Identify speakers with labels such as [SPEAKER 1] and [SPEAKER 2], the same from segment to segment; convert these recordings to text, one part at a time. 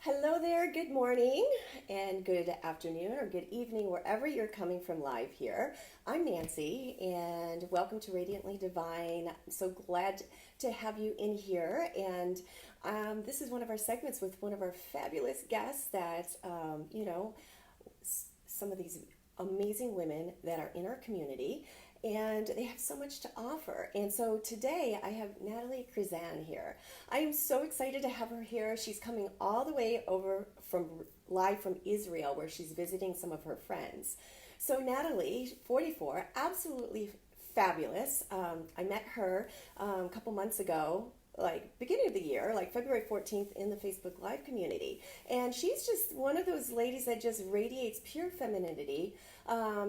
[SPEAKER 1] Hello there, good morning, and good afternoon or good evening, wherever you're coming from live here. I'm Nancy, and welcome to Radiantly Divine. I'm so glad to have you in here. And this is one of our segments with one of our fabulous guests that, some of these amazing women that are in our community, and they have so much to offer. And so today I have Natali Krizan here. I am so excited to have her here. She's coming all the way over from live from Israel, where she's visiting some of her friends. So Natali, 44, absolutely fabulous. I met her a couple months ago, like beginning of the year, like February 14th, in the Facebook Live community. And she's just one of those ladies that just radiates pure femininity.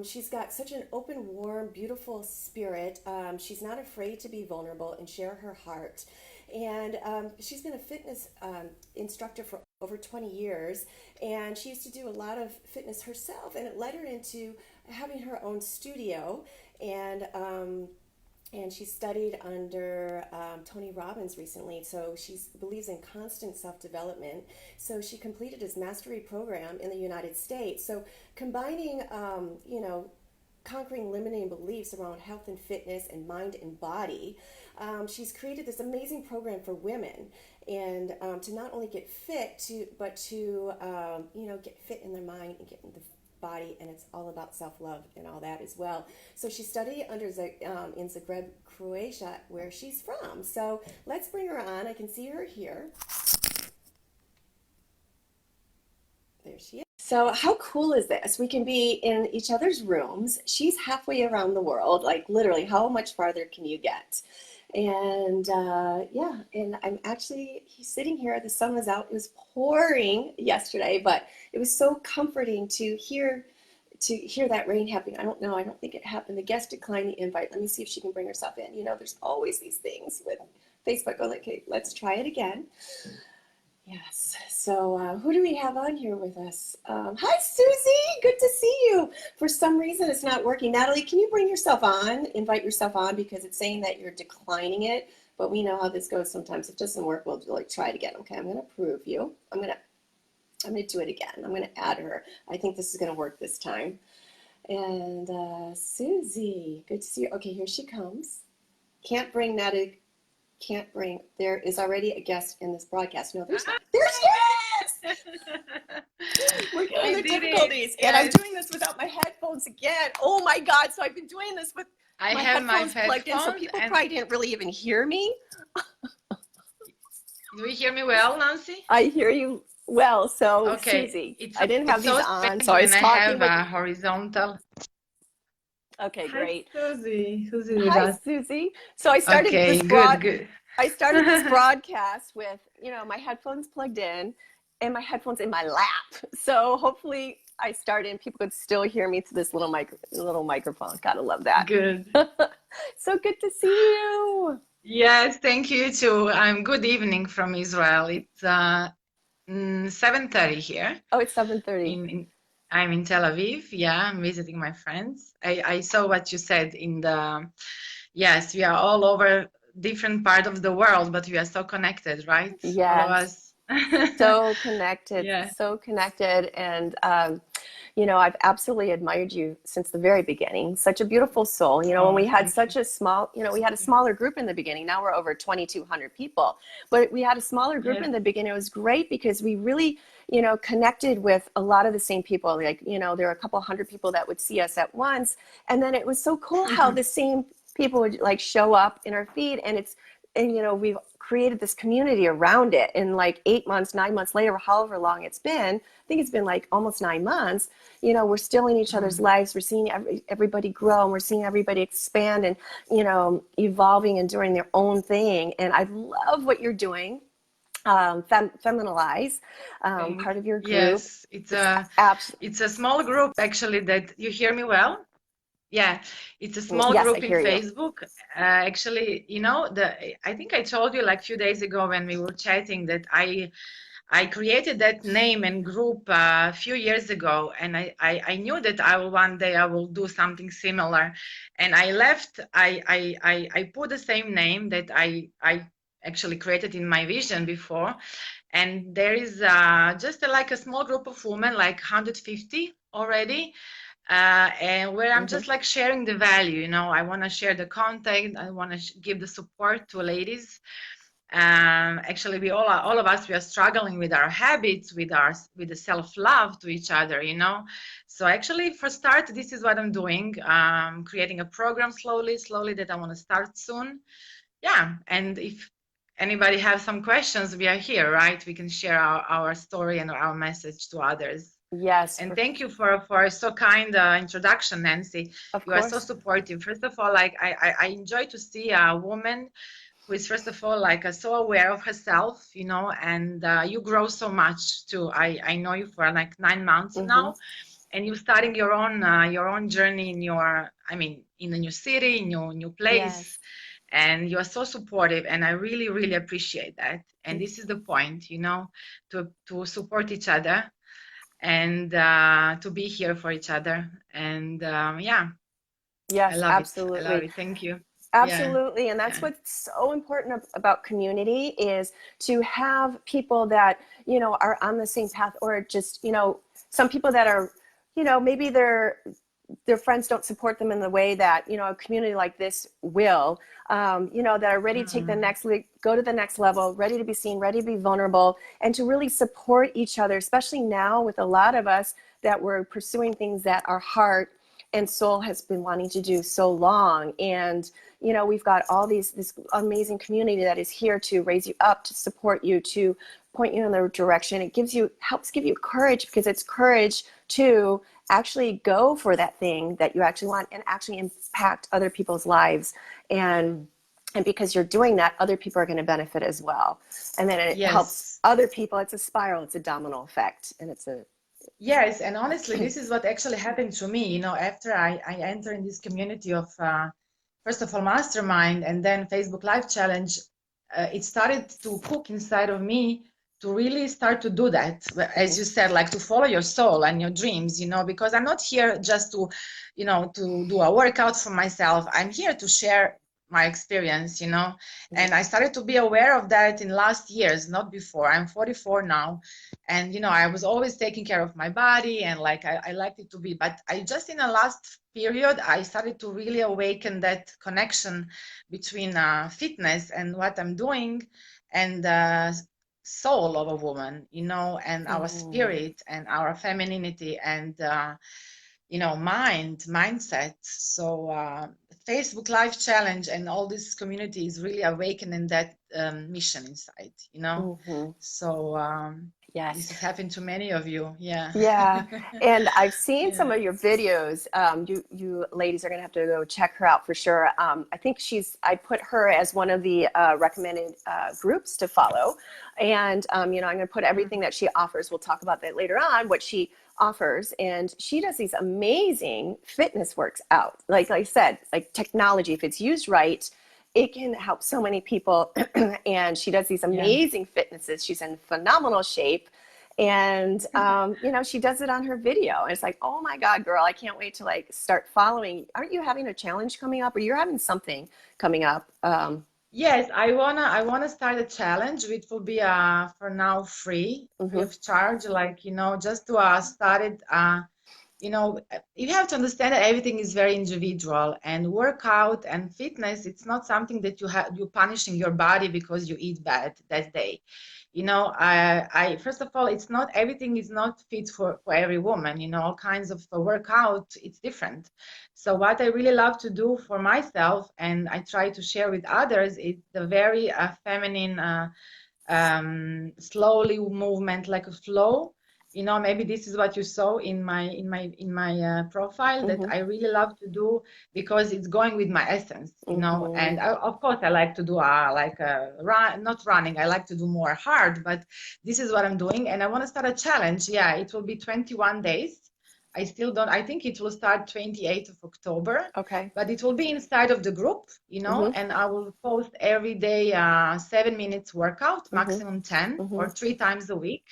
[SPEAKER 1] She's got such an open, warm, beautiful spirit. She's not afraid to be vulnerable and share her heart. And she's been a fitness instructor for over 20 years. And she used to do a lot of fitness herself. And it led her into having her own studio. And she studied under Tony Robbins recently, so she believes in constant self-development. So she completed his mastery program in the United States. So combining, conquering limiting beliefs around health and fitness and mind and body, she's created this amazing program for women, and to not only get fit, but to get fit in their mind and get in the body, and it's all about self-love and all that as well. So she studied in Zagreb, Croatia, where she's from. So let's bring her on. I can see her here. There she is. So how cool is this? We can be in each other's rooms. She's halfway around the world, like literally, how much farther can you get? And and I'm actually sitting here. The sun was out. It was pouring yesterday, but it was so comforting to hear that rain happening. I don't know. I don't think it happened. The guest declined the invite. Let me see if she can bring herself in. You know, there's always these things with Facebook. Oh, okay, let's try it again. Yes. So who do we have on here with us? Hi, Susie. Good to see you. For some reason, it's not working. Natali, can you bring yourself on, invite yourself on, because it's saying that you're declining it. But we know how this goes sometimes. If it doesn't work, we'll try it again. Okay, I'm going to approve you. I'm going to do it again. I'm going to add her. I think this is going to work this time. And Susie, good to see you. Okay, here she comes. Can't bring Natali. Can't bring. There is already a guest in this broadcast. No, there's not. There she is! We're getting the difficulties. And I'm doing this without my headphones again. Oh my God. So I've been doing this with my headphones plugged in. So people probably didn't really even hear me.
[SPEAKER 2] Do you hear me well, Nancy?
[SPEAKER 1] I hear you well. So
[SPEAKER 2] okay.
[SPEAKER 1] Susie, I didn't have these on. So I was talking.
[SPEAKER 2] I have a horizontal.
[SPEAKER 1] Okay, great.
[SPEAKER 3] Hi, Susie.
[SPEAKER 1] Hi, Susie. So I started this I started this broadcast with, my headphones plugged in and my headphones in my lap. So hopefully I started and people could still hear me through this little microphone. Gotta love that.
[SPEAKER 2] Good.
[SPEAKER 1] So good to see you.
[SPEAKER 2] Yes, thank you too. Good evening from Israel. It's 7:30 here.
[SPEAKER 1] Oh, it's 7:30.
[SPEAKER 2] I'm in Tel Aviv. Yeah, I'm visiting my friends. I saw what you said yes, we are all over different part of the world, but we are so connected, right?
[SPEAKER 1] Yes.
[SPEAKER 2] All of us.
[SPEAKER 1] So connected.
[SPEAKER 2] Yeah.
[SPEAKER 1] So connected. And I've absolutely admired you since the very beginning. Such a beautiful soul. When we had such a small, we had a smaller group in the beginning. Now we're over 2,200 people. But we had a smaller group in the beginning. It was great because we really, connected with a lot of the same people. Like, there were a couple hundred people that would see us at once. And then it was so cool how the same people would like show up in our feed, and we've created this community around it. And like 8 months, 9 months later, however long it's been, I think it's been like almost 9 months, we're still in each other's lives. We're seeing everybody grow, and we're seeing everybody expand and, evolving and doing their own thing. And I love what you're doing. Femina Lies, part of your group.
[SPEAKER 2] Yes, it's a small group actually. That you hear me well? Yeah, it's a small group in Facebook. Actually, I think I told you like a few days ago when we were chatting that I created that name and group a few years ago, and I knew that one day I will do something similar. And I put the same name that I actually created in my vision before. And there is just like a small group of women, like 150 already, and where I'm just like sharing the value, you know. I want to share the content. I want to give the support to ladies. Actually, we all of us, we are struggling with our habits, with the self-love to each other, you know. So actually, for start, this is what I'm doing, creating a program slowly that I want to start soon. Yeah, and if anybody has some questions, we are here, right? We can share our story and our message to others.
[SPEAKER 1] Yes.
[SPEAKER 2] And thank you for so kind introduction, Nancy. You are so supportive. First of all, like I enjoy to see a woman who is, first of all, like so aware of herself, you know, and you grow so much too. I know you for like 9 months now, and you're starting your own journey in your, I mean, in a new city, in your new place.
[SPEAKER 1] Yes.
[SPEAKER 2] And you are so supportive, and I really, really appreciate that. And this is the point, you know, to support each other and to be here for each other. And yeah.
[SPEAKER 1] Yes,
[SPEAKER 2] I love
[SPEAKER 1] absolutely.
[SPEAKER 2] it. I love it. Thank you.
[SPEAKER 1] Absolutely. And that's what's so important about community, is to have people that, you know, are on the same path, or just, you know, some people that are, you know, maybe their friends don't support them in the way that, you know, a community like this will, you know, that are ready to take the next leap, go to the next level, ready to be seen, ready to be vulnerable, and to really support each other, especially now with a lot of us that we're pursuing things that our heart and soul has been wanting to do so long. And, you know, we've got all this amazing community that is here to raise you up, to support you, to point you in the direction. It helps give you courage, because it's courage to actually go for that thing that you actually want and actually impact other people's lives. And because you're doing that, other people are going to benefit as well. And then it helps other people. It's a spiral, it's a domino effect. And it's a,
[SPEAKER 2] yes, and honestly, this is what actually happened to me, you know, after I entered in this community of, first of all, Mastermind, and then Facebook Live Challenge. It started to cook inside of me to really start to do that, as you said, like to follow your soul and your dreams, you know, because I'm not here just to, you know, to do a workout for myself. I'm here to share my experience, you know. And I started to be aware of that in last years, not before. I'm 44 now, and you know, I was always taking care of my body, and like I liked it to be, but I just, in the last period, I started to really awaken that connection between fitness and what I'm doing, and soul of a woman, you know, and our spirit and our femininity, and you know, mindset. So Facebook Live Challenge and all this community is really awakening that mission inside, you know. So
[SPEAKER 1] yes,
[SPEAKER 2] this has happened to many of you.
[SPEAKER 1] Yeah. And I've seen some of your videos. You ladies are going to have to go check her out for sure. I think I put her as one of the recommended groups to follow. And, you know, I'm going to put everything that she offers. We'll talk about that later on, what she offers. And she does these amazing fitness works out. Like I said, like technology, if it's used right, it can help so many people. And she does these amazing fitnesses. She's in phenomenal shape. And, you know, she does it on her video. And it's like, oh my God, girl, I can't wait to like start following. Aren't you having a challenge coming up, or you're having something coming up?
[SPEAKER 2] Yes, I wanna start a challenge, which will be for now free of charge, like, you know, just to start it. You know, you have to understand that everything is very individual, and workout and fitness, it's not something that you're punishing your body because you eat bad that day. You know, I first of all, it's not, everything is not fit for every woman, you know, all kinds of workout, it's different. So what I really love to do for myself, and I try to share with others, is the very feminine, slowly movement, like a flow. You know, maybe this is what you saw in my profile, that I really love to do, because it's going with my essence, you know. And of course, I like to do like a run, not running. I like to do more hard, but this is what I'm doing, and I want to start a challenge. Yeah, it will be 21 days. I still don't, I think it will start 28th of October.
[SPEAKER 1] Okay.
[SPEAKER 2] But it will be inside of the group, you know, and I will post every day 7 minutes workout, maximum 10, or 3 times a week.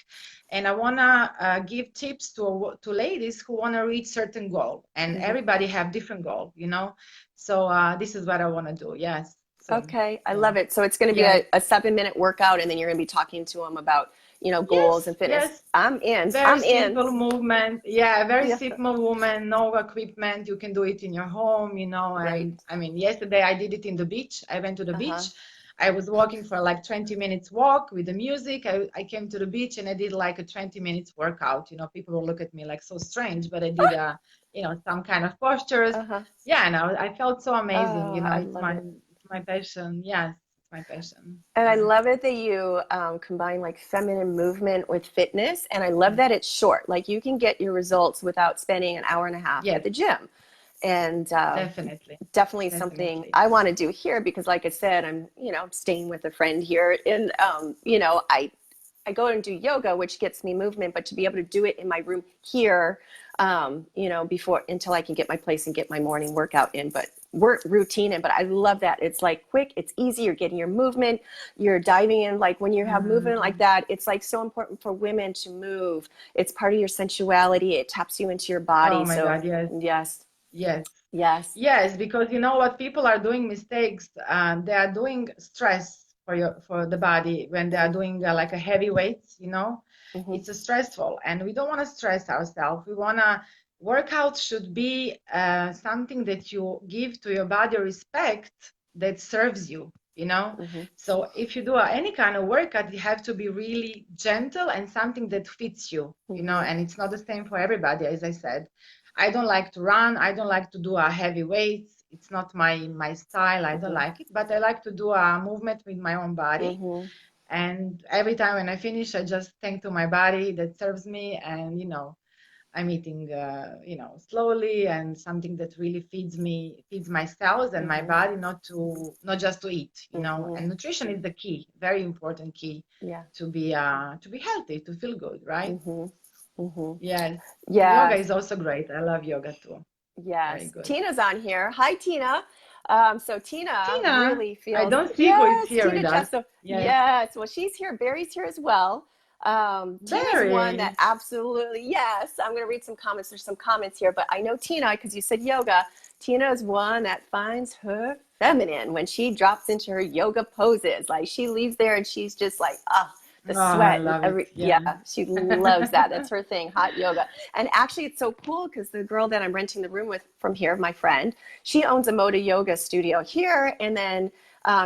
[SPEAKER 2] And I want to give tips to ladies who want to reach certain goal, and everybody have different goal, you know. So this is what I want to do. Yes. So,
[SPEAKER 1] okay. I love it. So it's going to be a 7-minute workout, and then you're going to be talking to them about, goals and fitness.
[SPEAKER 2] Yes.
[SPEAKER 1] I'm in.
[SPEAKER 2] Very simple movement. Yeah, very
[SPEAKER 1] Yeah.
[SPEAKER 2] simple movement, no equipment. You can do it in your home,
[SPEAKER 1] Right.
[SPEAKER 2] and I mean, yesterday I did it in the beach. I went to the
[SPEAKER 1] Uh-huh.
[SPEAKER 2] beach. I was walking for like 20 minutes walk with the music. I came to the beach and I did like a 20 minutes workout. People will look at me like so strange, but I did some kind of postures.
[SPEAKER 1] Uh-huh.
[SPEAKER 2] Yeah, and I felt so amazing.
[SPEAKER 1] Oh, I
[SPEAKER 2] It's
[SPEAKER 1] love it.
[SPEAKER 2] my passion. Yes, it's my passion.
[SPEAKER 1] And I
[SPEAKER 2] Yeah.
[SPEAKER 1] love it that you combine like feminine movement with fitness. And I love that it's short. Like you can get your results without spending an hour and a half at the gym. And definitely something I want to do here because, like I said, I'm staying with a friend here, and I go and do yoga, which gets me movement, but to be able to do it in my room here, before until I can get my place and get my morning workout in, but routine in. But I love that it's like quick, it's easy. You're getting your movement, you're diving in. Like when you have movement like that, it's like so important for women to move. It's part of your sensuality. It taps you into your body.
[SPEAKER 2] Oh my God, yes.
[SPEAKER 1] Yes.
[SPEAKER 2] Yes. Yes, because you know what, people are doing mistakes. They are doing stress for the body when they are doing like a heavy weights. It's a stressful, and we don't want to stress ourselves. We want to workout should be something that you give to your body respect that serves you. So if you do any kind of workout, you have to be really gentle and something that fits you. And it's not the same for everybody, as I said. I don't like to run. I don't like to do a heavy weights. It's not my style. I don't like it, but I like to do a movement with my own body. And every time when I finish, I just thank to my body that serves me. And, I'm eating, slowly and something that really feeds my cells and my body, not just to eat, and nutrition is the key, very important key to be healthy, to feel good, right? Yes.
[SPEAKER 1] Yeah.
[SPEAKER 2] Yoga is also great. I love yoga too.
[SPEAKER 1] Yes.
[SPEAKER 2] Very good.
[SPEAKER 1] Tina's on here. Hi, Tina. So Tina really feels.
[SPEAKER 2] I don't see who is here
[SPEAKER 1] Tina
[SPEAKER 2] with us.
[SPEAKER 1] Yes. Well, she's here. Barry's here as well. Tina's one that absolutely, yes. I'm going to read some comments. There's some comments here, but I know Tina because you said yoga. Tina is one that finds her feminine when she drops into her yoga poses. Like she leaves there and she's just like, the sweat. She loves that. That's her thing, hot yoga. And actually, it's so cool because the girl that I'm renting the room with from here, my friend, she owns a Moto Yoga studio here. And then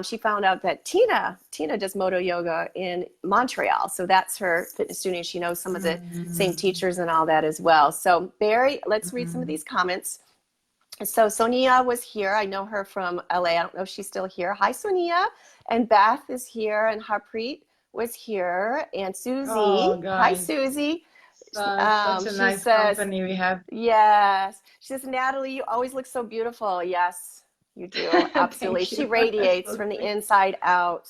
[SPEAKER 1] she found out that Tina does Moto Yoga in Montreal. So that's her fitness studio. She knows some of the same teachers and all that as well. So Barry, let's read some of these comments. So Sonia was here. I know her from LA. I don't know if she's still here. Hi, Sonia. And Beth is here. And Harpreet was here, and Susie. Hi, Susie.
[SPEAKER 2] Such a nice company we have.
[SPEAKER 1] Yes. She says, Natalie, you always look so beautiful. Yes, you do. Absolutely. She radiates from the inside out.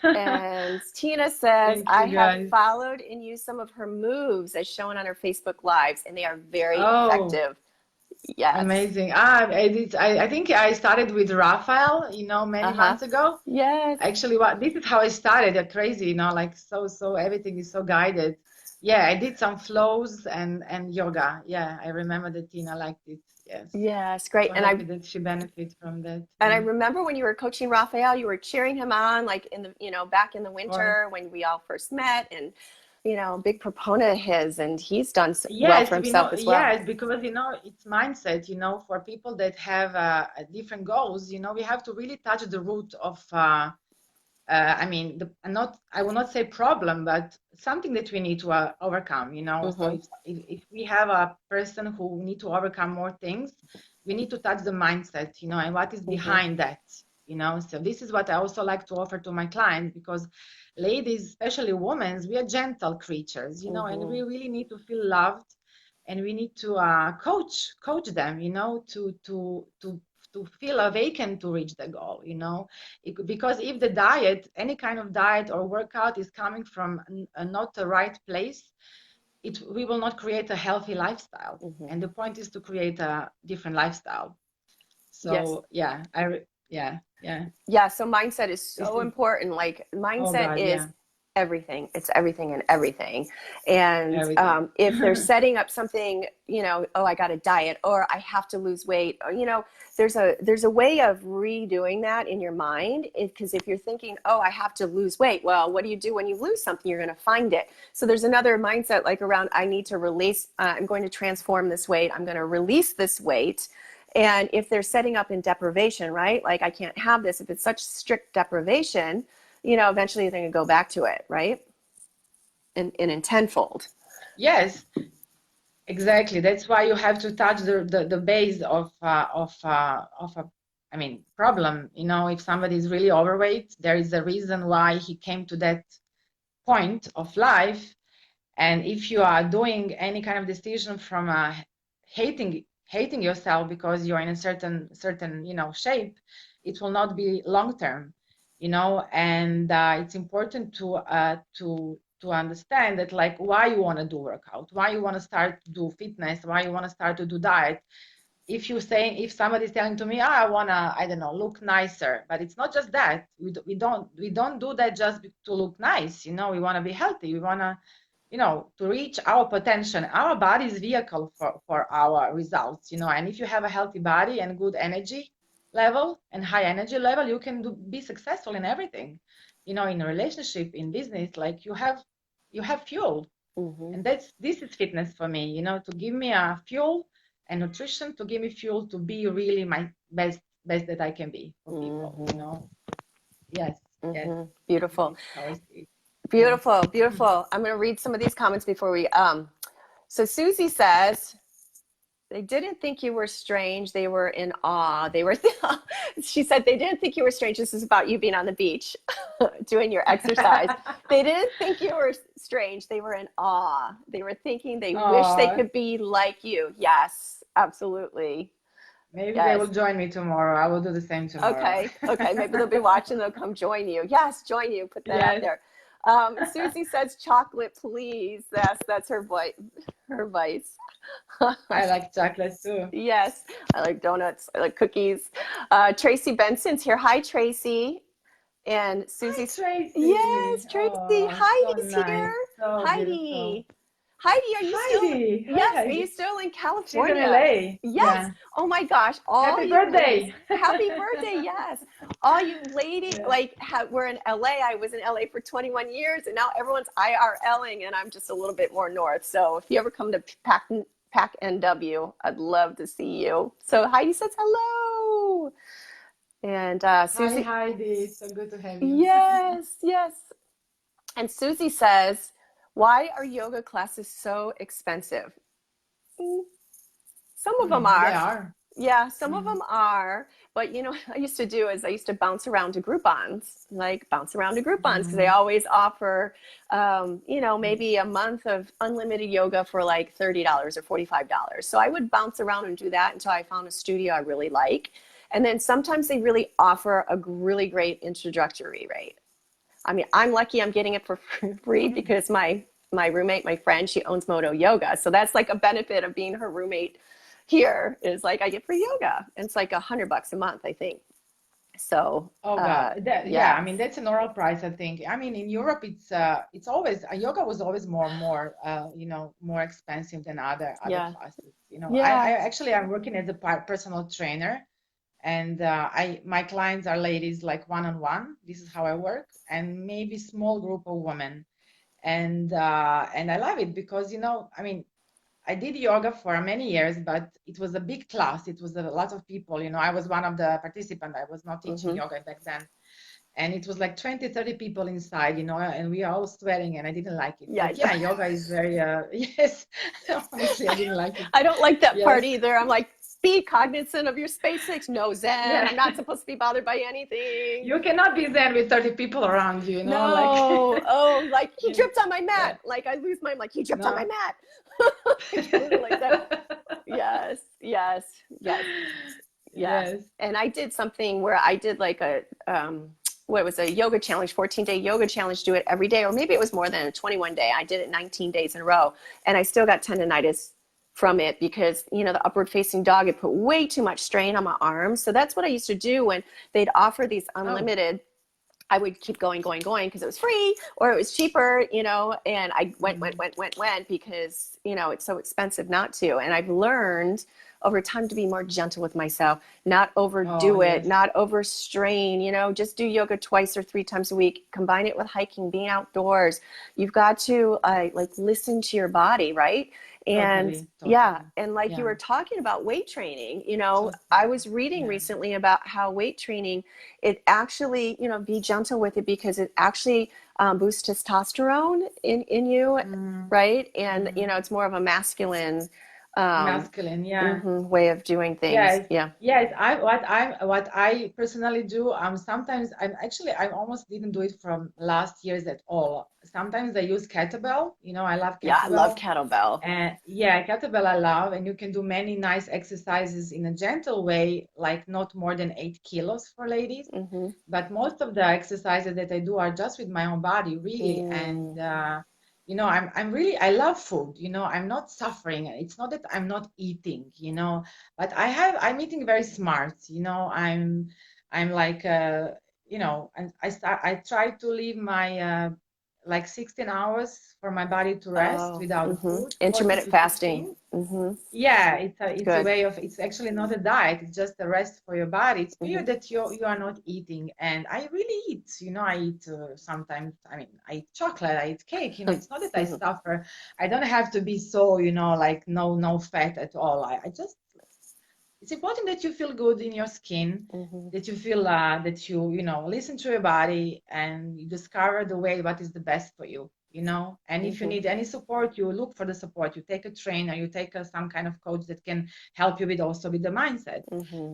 [SPEAKER 1] And Tina says, I have followed and used some of her moves as shown on her Facebook Lives, and they are very effective. Yes.
[SPEAKER 2] Amazing. I think I started with Raphael, many months ago.
[SPEAKER 1] Yes.
[SPEAKER 2] Actually, this is how I started. Crazy, like so everything is so guided. Yeah, I did some flows and yoga. Yeah, I remember that Tina liked it. Yes.
[SPEAKER 1] Yes, great.
[SPEAKER 2] So
[SPEAKER 1] and
[SPEAKER 2] happy that she benefits from that.
[SPEAKER 1] And I remember when you were coaching Raphael, you were cheering him on, like in the back in the winter when we all first met, and big proponent of his, and he's done well for himself as well.
[SPEAKER 2] Yes, because it's mindset. For people that have different goals, we have to really touch the root of. I will not say problem, but something that we need to overcome. So if we have a person who need to overcome more things, we need to touch the mindset. And what is behind that. So this is what I also like to offer to my clients, because ladies, especially women, we are gentle creatures, and we really need to feel loved, and we need to coach them, to feel awakened to reach the goal, because if the diet, any kind of diet or workout is coming from not the right place, we will not create a healthy lifestyle. And the point is to create a different lifestyle. So so mindset is
[SPEAKER 1] so important. Like mindset is everything. It's everything and everything. And
[SPEAKER 2] Everything.
[SPEAKER 1] if they're setting up something, you know, oh, I got to diet, or I have to lose weight, or, you know, there's a way of redoing that in your mind. Because if you're thinking, oh, I have to lose weight, well, what do you do when you lose something? You're going to find it. So there's another mindset like around, I need to release, I'm going to transform this weight. I'm going to release this weight. And if they're setting up in deprivation, right? Like, I can't have this. If it's such strict deprivation, you know, eventually they're going to go back to it, right? In tenfold.
[SPEAKER 2] Yes, exactly. That's why you have to touch the base of a, I mean, problem. You know, if somebody is really overweight, there is a reason why he came to that point of life. And if you are doing any kind of decision from hating yourself because you're in a certain you know shape, it will not be long term, you know. And it's important to understand that, like, why you want to do workout, why you want to start to do fitness, why you want to start to do diet. If somebody's telling to me, oh, I want to, I don't know, look nicer, but it's not just that. We don't do that just to look nice, you know. We want to be healthy, we want to, you know, to reach our potential. Our body is vehicle for our results, you know. And if you have a healthy body and good energy level and high energy level, you can be successful in everything, you know, in a relationship, in business. Like, you have fuel. And this is fitness for me, you know, to give me a fuel, and nutrition to give me fuel to be really my best that I can be for people, you know. Yes. Yes.
[SPEAKER 1] Beautiful.
[SPEAKER 2] Beautiful.
[SPEAKER 1] Beautiful. I'm going to read some of these comments before we, so Susie says, they didn't think you were strange. They were in awe. She said, they didn't think you were strange. This is about you being on the beach, doing your exercise. They didn't think you were strange. They were in awe. They were thinking they wish they could be like you. Yes, absolutely.
[SPEAKER 2] Maybe they will join me tomorrow. I will do the same tomorrow.
[SPEAKER 1] Okay. Maybe they'll be watching. They'll come join you. Yes, join you. Put that out there. Susie says, chocolate, please. That's her voice.
[SPEAKER 2] I like chocolate too.
[SPEAKER 1] Yes, I like donuts. I like cookies. Tracy Benson's here. Hi, Tracy. And Susie.
[SPEAKER 2] Hi, Tracy.
[SPEAKER 1] Yes, Tracy.
[SPEAKER 2] Oh,
[SPEAKER 1] Heidi's
[SPEAKER 2] so
[SPEAKER 1] here.
[SPEAKER 2] nice. So
[SPEAKER 1] Heidi.
[SPEAKER 2] Beautiful.
[SPEAKER 1] Heidi, are you still?
[SPEAKER 2] Heidi.
[SPEAKER 1] Yes,
[SPEAKER 2] Heidi.
[SPEAKER 1] Are you still in California?
[SPEAKER 2] She's in LA.
[SPEAKER 1] Yes.
[SPEAKER 2] Yeah.
[SPEAKER 1] Oh my gosh.
[SPEAKER 2] Happy birthday.
[SPEAKER 1] Happy birthday. Yes. All you ladies, we're in LA. I was in LA for 21 years, and now everyone's IRLing, and I'm just a little bit more north. So if you ever come to Pack NW, I'd love to see you. So Heidi says hello. And Susie.
[SPEAKER 2] Hi, Heidi. It's so good to have you.
[SPEAKER 1] Yes. And Susie says, why are yoga classes so expensive? Some of them are.
[SPEAKER 2] They are.
[SPEAKER 1] Yeah, some of them are. But you know what I used to do is I used to bounce around to Groupons, because they always offer, you know, maybe a month of unlimited yoga for like $30 or $45. So I would bounce around and do that until I found a studio I really like. And then sometimes they really offer a really great introductory rate. I mean, I'm lucky I'm getting it for free because my roommate, my friend, she owns Moto Yoga. So that's like a benefit of being her roommate here, is like I get free yoga. And it's like $100 a month, I think. So
[SPEAKER 2] yeah, I mean, that's a normal price, I think. I mean, in Europe, it's always yoga was always more you know, more expensive than other classes. You know, I'm working as a personal trainer. And my clients are ladies, like one-on-one. This is how I work, and maybe small group of women. And I love it because, you know, I mean, I did yoga for many years, but it was a big class. It was a lot of people. You know, I was one of the participants. I was not teaching yoga back then. And it was like 20, 30 people inside, you know, and we are all sweating, and I didn't like it. Yeah, yoga is very, yes, honestly, I didn't like it.
[SPEAKER 1] I don't like that part either. I'm like, be cognizant of your space. No zen. I'm not supposed to be bothered by anything.
[SPEAKER 2] You cannot be zen with 30 people around you, you know?
[SPEAKER 1] No. Like he dripped on my mat. Like I lose my, like he dripped on my mat. Like that. Yes. And I did something where I did like a yoga challenge, 14-day yoga challenge, do it every day, or maybe it was more than a 21-day. I did it 19 days in a row, and I still got tendonitis from it because, you know, the upward facing dog, it put way too much strain on my arms. So that's what I used to do when they'd offer these unlimited I would keep going because it was free or it was cheaper, you know, and I went because, you know, it's so expensive not to. And I've learned over time to be more gentle with myself, not overdo it, not overstrain, you know, just do yoga twice or 3 times a week, combine it with hiking, being outdoors. You've got to like listen to your body, right? And
[SPEAKER 2] totally.
[SPEAKER 1] and like you were talking about weight training, you know, I was reading recently about how weight training, it actually, you know, be gentle with it because it actually boosts testosterone in you, right? And, you know, it's more of a masculine way of doing things.
[SPEAKER 2] Yes. What I personally do, sometimes I almost didn't do it from last years at all. Sometimes I use kettlebell. You know, I love kettlebell.
[SPEAKER 1] Yeah, I love kettlebell.
[SPEAKER 2] And kettlebell I love, and you can do many nice exercises in a gentle way, like not more than 8 kilos for ladies. But most of the exercises that I do are just with my own body, really. And you know, I love food, you know, I'm not suffering. It's not that I'm not eating, you know, but I'm eating very smart, you know, I'm like, you know, and I try to leave my, like 16 hours for my body to rest without food.
[SPEAKER 1] Intermittent fasting.
[SPEAKER 2] Yeah, it's a way of, it's actually not a diet, it's just a rest for your body. It's clear that you are not eating. And I really eat, you know, I eat sometimes, I mean, I eat chocolate, I eat cake, you know, it's not that I suffer. I don't have to be so, you know, like no fat at all. I just, it's important that you feel good in your skin, that you feel that you know, listen to your body and you discover the way what is the best for you, you know. And if you need any support, you look for the support. You take a trainer, you take some kind of coach that can help you with also with the mindset.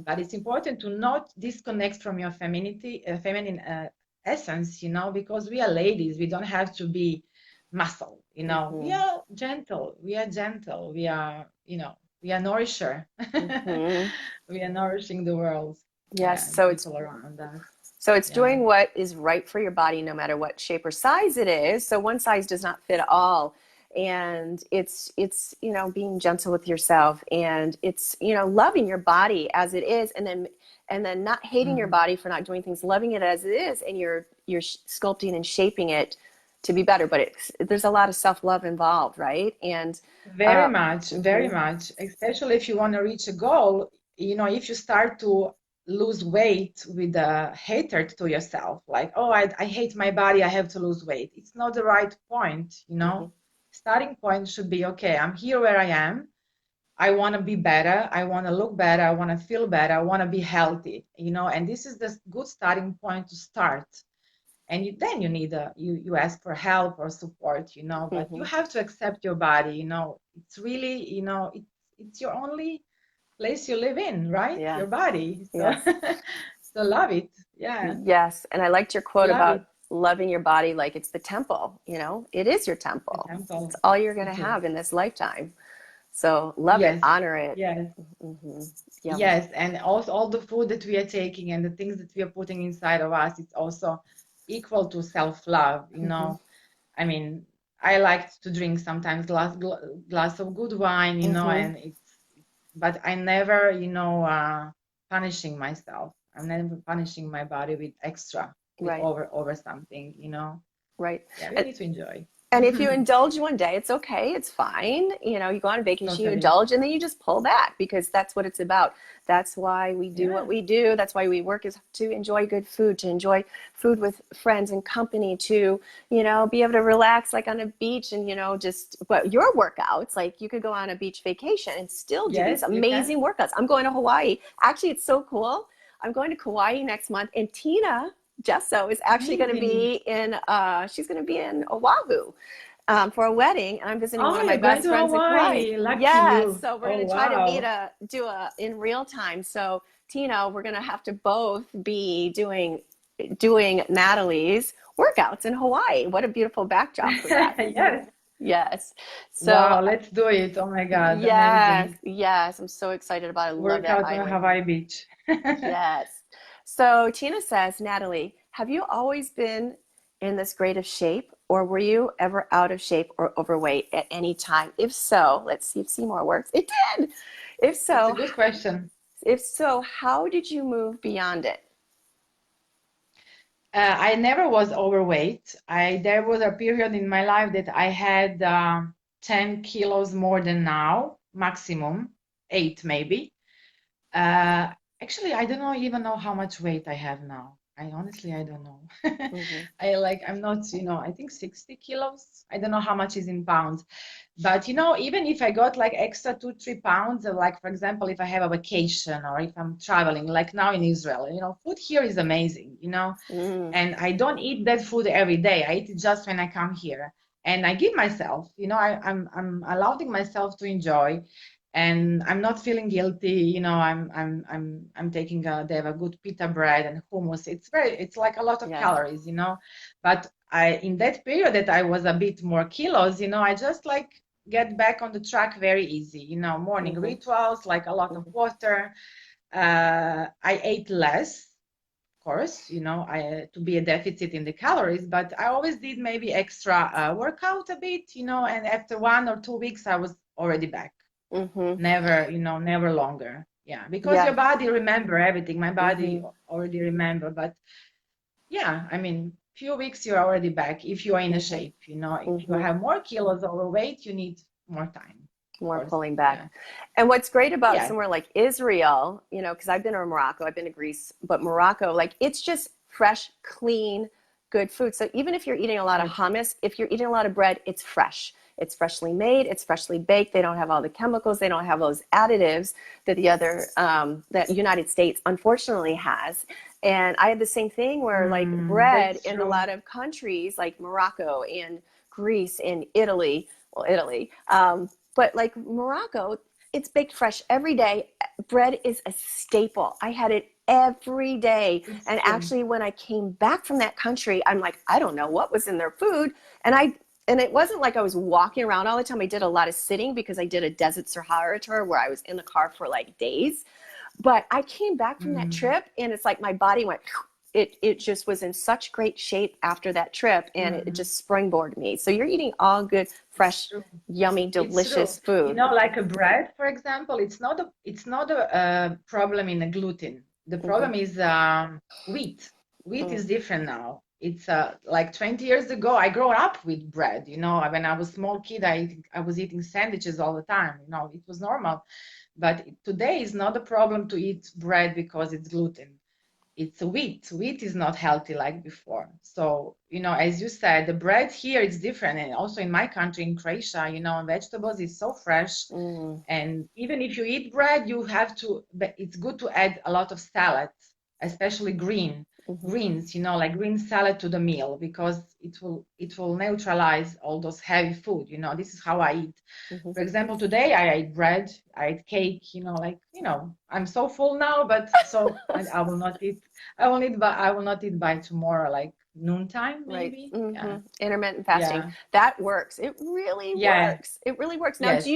[SPEAKER 2] But it's important to not disconnect from your femininity, feminine essence, you know, because we are ladies. We don't have to be muscle, you know. We are gentle. We are gentle. We are, you know, we are nourisher. We are nourishing the world.
[SPEAKER 1] Yes, so it's
[SPEAKER 2] around us.
[SPEAKER 1] So it's doing what is right for your body, no matter what shape or size it is. So one size does not fit all. And it's you know, being gentle with yourself, and it's, you know, loving your body as it is, and then not hating your body for not doing things, loving it as it is, and you're sculpting and shaping it to be better. But there's a lot of self-love involved, right? And
[SPEAKER 2] very much, especially if you want to reach a goal. You know, if you start to lose weight with a hatred to yourself, like, oh, I hate my body, I have to lose weight, it's not the right point, you know. Starting point should be, okay, I'm here where I am, I want to be better, I want to look better, I want to feel better, I want to be healthy, you know. And this is the good starting point to start. And then you need you ask for help or support, you know. But you have to accept your body, you know. It's really, you know, it's your only place you live in, right? Your body. So, so love it.
[SPEAKER 1] Yes. And I liked your quote about loving your body like it's the temple, you know. It is your temple. It's all you're going to have in this lifetime. So love it, honor it.
[SPEAKER 2] Yes. And also all the food that we are taking and the things that we are putting inside of us, it's also equal to self-love, you know. I mean, I like to drink sometimes glass of good wine, you know, and but I never, you know, punishing myself. I'm never punishing my body with extra, with over something, you know.
[SPEAKER 1] Right.
[SPEAKER 2] Yeah, we need to enjoy.
[SPEAKER 1] And if you indulge one day, it's okay. It's fine. You know, you go on a vacation, you indulge, and then you just pull back, because that's what it's about. That's why we do what we do. That's why we work, is to enjoy good food, to enjoy food with friends and company, to, you know, be able to relax like on a beach and, you know, just, but your workouts, like you could go on a beach vacation and still do these amazing workouts. I'm going to Hawaii. Actually, it's so cool. I'm going to Kauai next month, and Tina Gesso is actually going to be in, she's going to be in Oahu for a wedding, and I'm visiting one of my best friends in Kauai. Yes, so we're going to try to do a in real time. So Tina, we're going to have to both be doing Natalie's workouts in Hawaii. What a beautiful backdrop for that. Yes. So
[SPEAKER 2] wow, let's do it. Oh my God.
[SPEAKER 1] Yes.
[SPEAKER 2] Amazing.
[SPEAKER 1] Yes. I'm so excited about it.
[SPEAKER 2] Work out on Hawaii Beach.
[SPEAKER 1] Yes. So Tina says, Natali, have you always been in this great of shape, or were you ever out of shape or overweight at any time? If so, let's see if Seymour works. It did. If so,
[SPEAKER 2] that's a good question.
[SPEAKER 1] If so, how did you move beyond it?
[SPEAKER 2] I never was overweight. There was a period in my life that I had 10 kilos more than now, maximum 8 maybe. Actually, I don't know even know how much weight I have now. I don't know.
[SPEAKER 1] Mm-hmm.
[SPEAKER 2] I'm not, I think 60 kilos. I don't know how much is in pounds. But even if I got like extra 2, 3 pounds, like for example, if I have a vacation or if I'm traveling, like now in Israel, food here is amazing,
[SPEAKER 1] Mm.
[SPEAKER 2] and I don't eat that food every day. I eat it just when I come here. And I give myself, I'm allowing myself to enjoy, and I'm not feeling guilty. I'm taking they have a good pita bread and hummus. It's like a lot of
[SPEAKER 1] Yes.
[SPEAKER 2] calories, but in that period that I was a bit more kilos, I just like get back on the track very easy, morning
[SPEAKER 1] Mm-hmm.
[SPEAKER 2] rituals, like a lot of
[SPEAKER 1] Mm-hmm.
[SPEAKER 2] water. I ate less, of course, to be a deficit in the calories, but I always did maybe extra workout a bit, and after 1 or 2 weeks, I was already back.
[SPEAKER 1] Mm-hmm.
[SPEAKER 2] Never longer. Yeah, because your
[SPEAKER 1] Yeah.
[SPEAKER 2] body remember everything. My body
[SPEAKER 1] Mm-hmm.
[SPEAKER 2] already remember, but yeah, I mean, few weeks you're already back if you are in a
[SPEAKER 1] Mm-hmm.
[SPEAKER 2] shape. If you
[SPEAKER 1] Mm-hmm.
[SPEAKER 2] have more kilos overweight, you need more time, of
[SPEAKER 1] More
[SPEAKER 2] course.
[SPEAKER 1] pulling back.
[SPEAKER 2] Yeah.
[SPEAKER 1] And what's great about
[SPEAKER 2] Yeah.
[SPEAKER 1] somewhere like Israel, because I've been to Morocco, I've been to Greece, but Morocco, like it's just fresh, clean, good food. So even if you're eating a lot of
[SPEAKER 2] Yes.
[SPEAKER 1] hummus, if you're eating a lot of bread, it's fresh. It's freshly made. It's freshly baked. They don't have all the chemicals. They don't have those additives that that United States unfortunately has. And I had the same thing where like bread
[SPEAKER 2] That's
[SPEAKER 1] in a
[SPEAKER 2] true.
[SPEAKER 1] lot of countries like Morocco and Greece and Italy, well, Italy, but like Morocco, it's baked fresh every day. Bread is a staple. I had it every day.
[SPEAKER 2] It's
[SPEAKER 1] And
[SPEAKER 2] true.
[SPEAKER 1] actually, when I came back from that country, I'm like, I don't know what was in their food. And it wasn't like I was walking around all the time. I did a lot of sitting because I did a Desert Sahara tour where I was in the car for like days. But I came back from that
[SPEAKER 2] Mm.
[SPEAKER 1] trip and it's like my body went, it just was in such great shape after that trip and it
[SPEAKER 2] Mm.
[SPEAKER 1] just springboarded me. So you're eating all good,
[SPEAKER 2] It's
[SPEAKER 1] fresh,
[SPEAKER 2] true.
[SPEAKER 1] yummy,
[SPEAKER 2] It's true.
[SPEAKER 1] delicious food.
[SPEAKER 2] Like a bread, for example, it's not a problem in the gluten. The
[SPEAKER 1] Mm-hmm.
[SPEAKER 2] problem is wheat. Wheat
[SPEAKER 1] Mm.
[SPEAKER 2] is different now. It's like 20 years ago, I grew up with bread. When I was a small kid, I was eating sandwiches all the time. It was normal. But today is not a problem to eat bread because it's gluten. It's wheat. Wheat is not healthy like before. So, as you said, the bread here is different. And also in my country, in Croatia, vegetables is so fresh.
[SPEAKER 1] Mm.
[SPEAKER 2] And even if you eat bread, but it's good to add a lot of salads, especially
[SPEAKER 1] Mm-hmm.
[SPEAKER 2] greens, like green salad to the meal, because it will neutralize all those heavy food. This is how I eat.
[SPEAKER 1] Mm-hmm.
[SPEAKER 2] For example, today I ate bread, I ate cake, I'm so full now, but so I will not eat. I will not eat by tomorrow, like noontime,
[SPEAKER 1] Right.
[SPEAKER 2] maybe.
[SPEAKER 1] Mm-hmm.
[SPEAKER 2] Yeah.
[SPEAKER 1] Intermittent fasting.
[SPEAKER 2] Yeah.
[SPEAKER 1] That works. It really
[SPEAKER 2] Yeah.
[SPEAKER 1] works. It really works. Now,
[SPEAKER 2] Yes.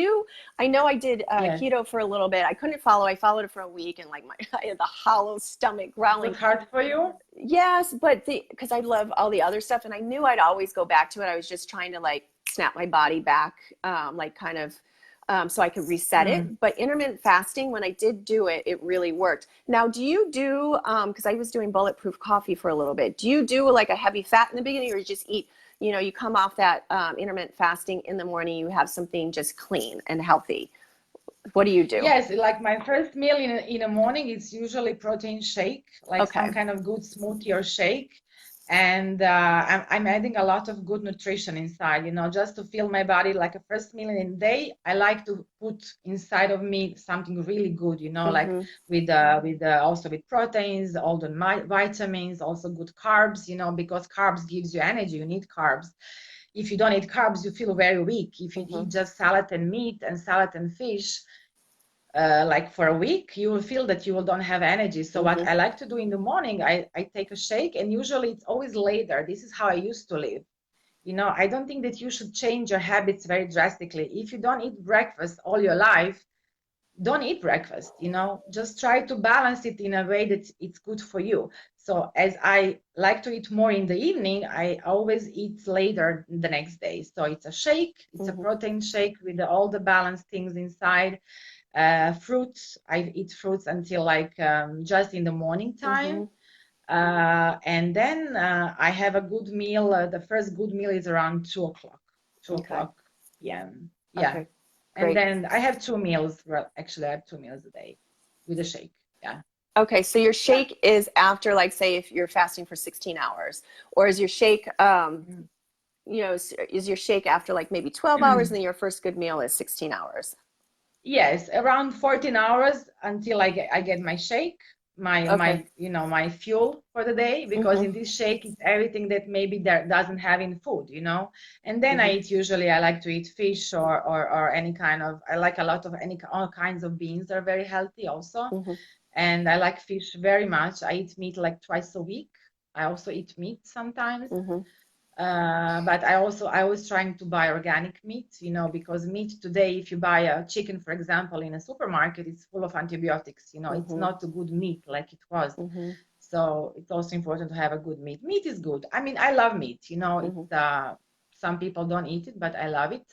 [SPEAKER 1] I know I did
[SPEAKER 2] Yes.
[SPEAKER 1] keto for a little bit. I couldn't follow. I followed it for a week and like I had the hollow stomach
[SPEAKER 2] It was
[SPEAKER 1] growling.
[SPEAKER 2] hard for you?
[SPEAKER 1] Yes, but because I love all the other stuff and I knew I'd always go back to it. I was just trying to like snap my body back, like kind of so I could reset
[SPEAKER 2] Mm.
[SPEAKER 1] it. But intermittent fasting, when I did do it, it really worked. Now, do you do, because I was doing bulletproof coffee for a little bit, do you do like a heavy fat in the beginning or you just eat, you come off that intermittent fasting in the morning, you have something just clean and healthy? What do you do?
[SPEAKER 2] Yes, like my first meal in the morning is usually protein shake, like some
[SPEAKER 1] Okay.
[SPEAKER 2] kind of good smoothie or shake. And I'm adding a lot of good nutrition inside, just to fill my body like a first meal in the day. I like to put inside of me something really good, like
[SPEAKER 1] Mm-hmm.
[SPEAKER 2] with also with proteins, all the vitamins, also good carbs, because carbs gives you energy. You need carbs. If you don't eat carbs, you feel very weak. If you
[SPEAKER 1] Mm-hmm.
[SPEAKER 2] eat just salad and meat and salad and fish, like for a week, you will feel that you will don't have energy. So what
[SPEAKER 1] Mm-hmm.
[SPEAKER 2] I like to do in the morning, I take a shake, and usually it's always later. This is how I used to live. I don't think that you should change your habits very drastically. If you don't eat breakfast all your life, don't eat breakfast. Just try to balance it in a way that it's good for you. So as I like to eat more in the evening, I always eat later the next day. So it's a shake, it's a
[SPEAKER 1] Mm-hmm.
[SPEAKER 2] protein shake with all the balanced things inside. Fruits, I eat fruits until like just in the morning
[SPEAKER 1] Mm-hmm.
[SPEAKER 2] time. And then I have a good meal. The first good meal is around 2 o'clock, 2 o'clock p.m. Yeah.
[SPEAKER 1] Okay.
[SPEAKER 2] And
[SPEAKER 1] Great.
[SPEAKER 2] then I have 2 meals. Well, actually, I have 2 meals a day with a shake. Yeah.
[SPEAKER 1] Okay, so your shake is after, like, say, if you're fasting for 16 hours, or is your shake, you know, is your shake after like maybe 12 hours, and then your first good meal is 16 hours?
[SPEAKER 2] Yes, around 14 hours until I get my shake, my you know, my fuel for the day, because in this shake it's everything that maybe there doesn't have in food, you know. And then I eat, usually I like to eat fish or any kind of, I like a lot of all kinds of beans are very healthy also. And I like fish very much. I eat meat like twice a week. I also eat meat sometimes. But I was trying to buy organic meat, you know, because meat today, if you buy a chicken, for example, in a supermarket, it's full of antibiotics, you know, it's not a good meat like it was. So it's also important to have a good meat. Meat is good. I mean, I love meat, you know, it's, some people don't eat it, but I love it.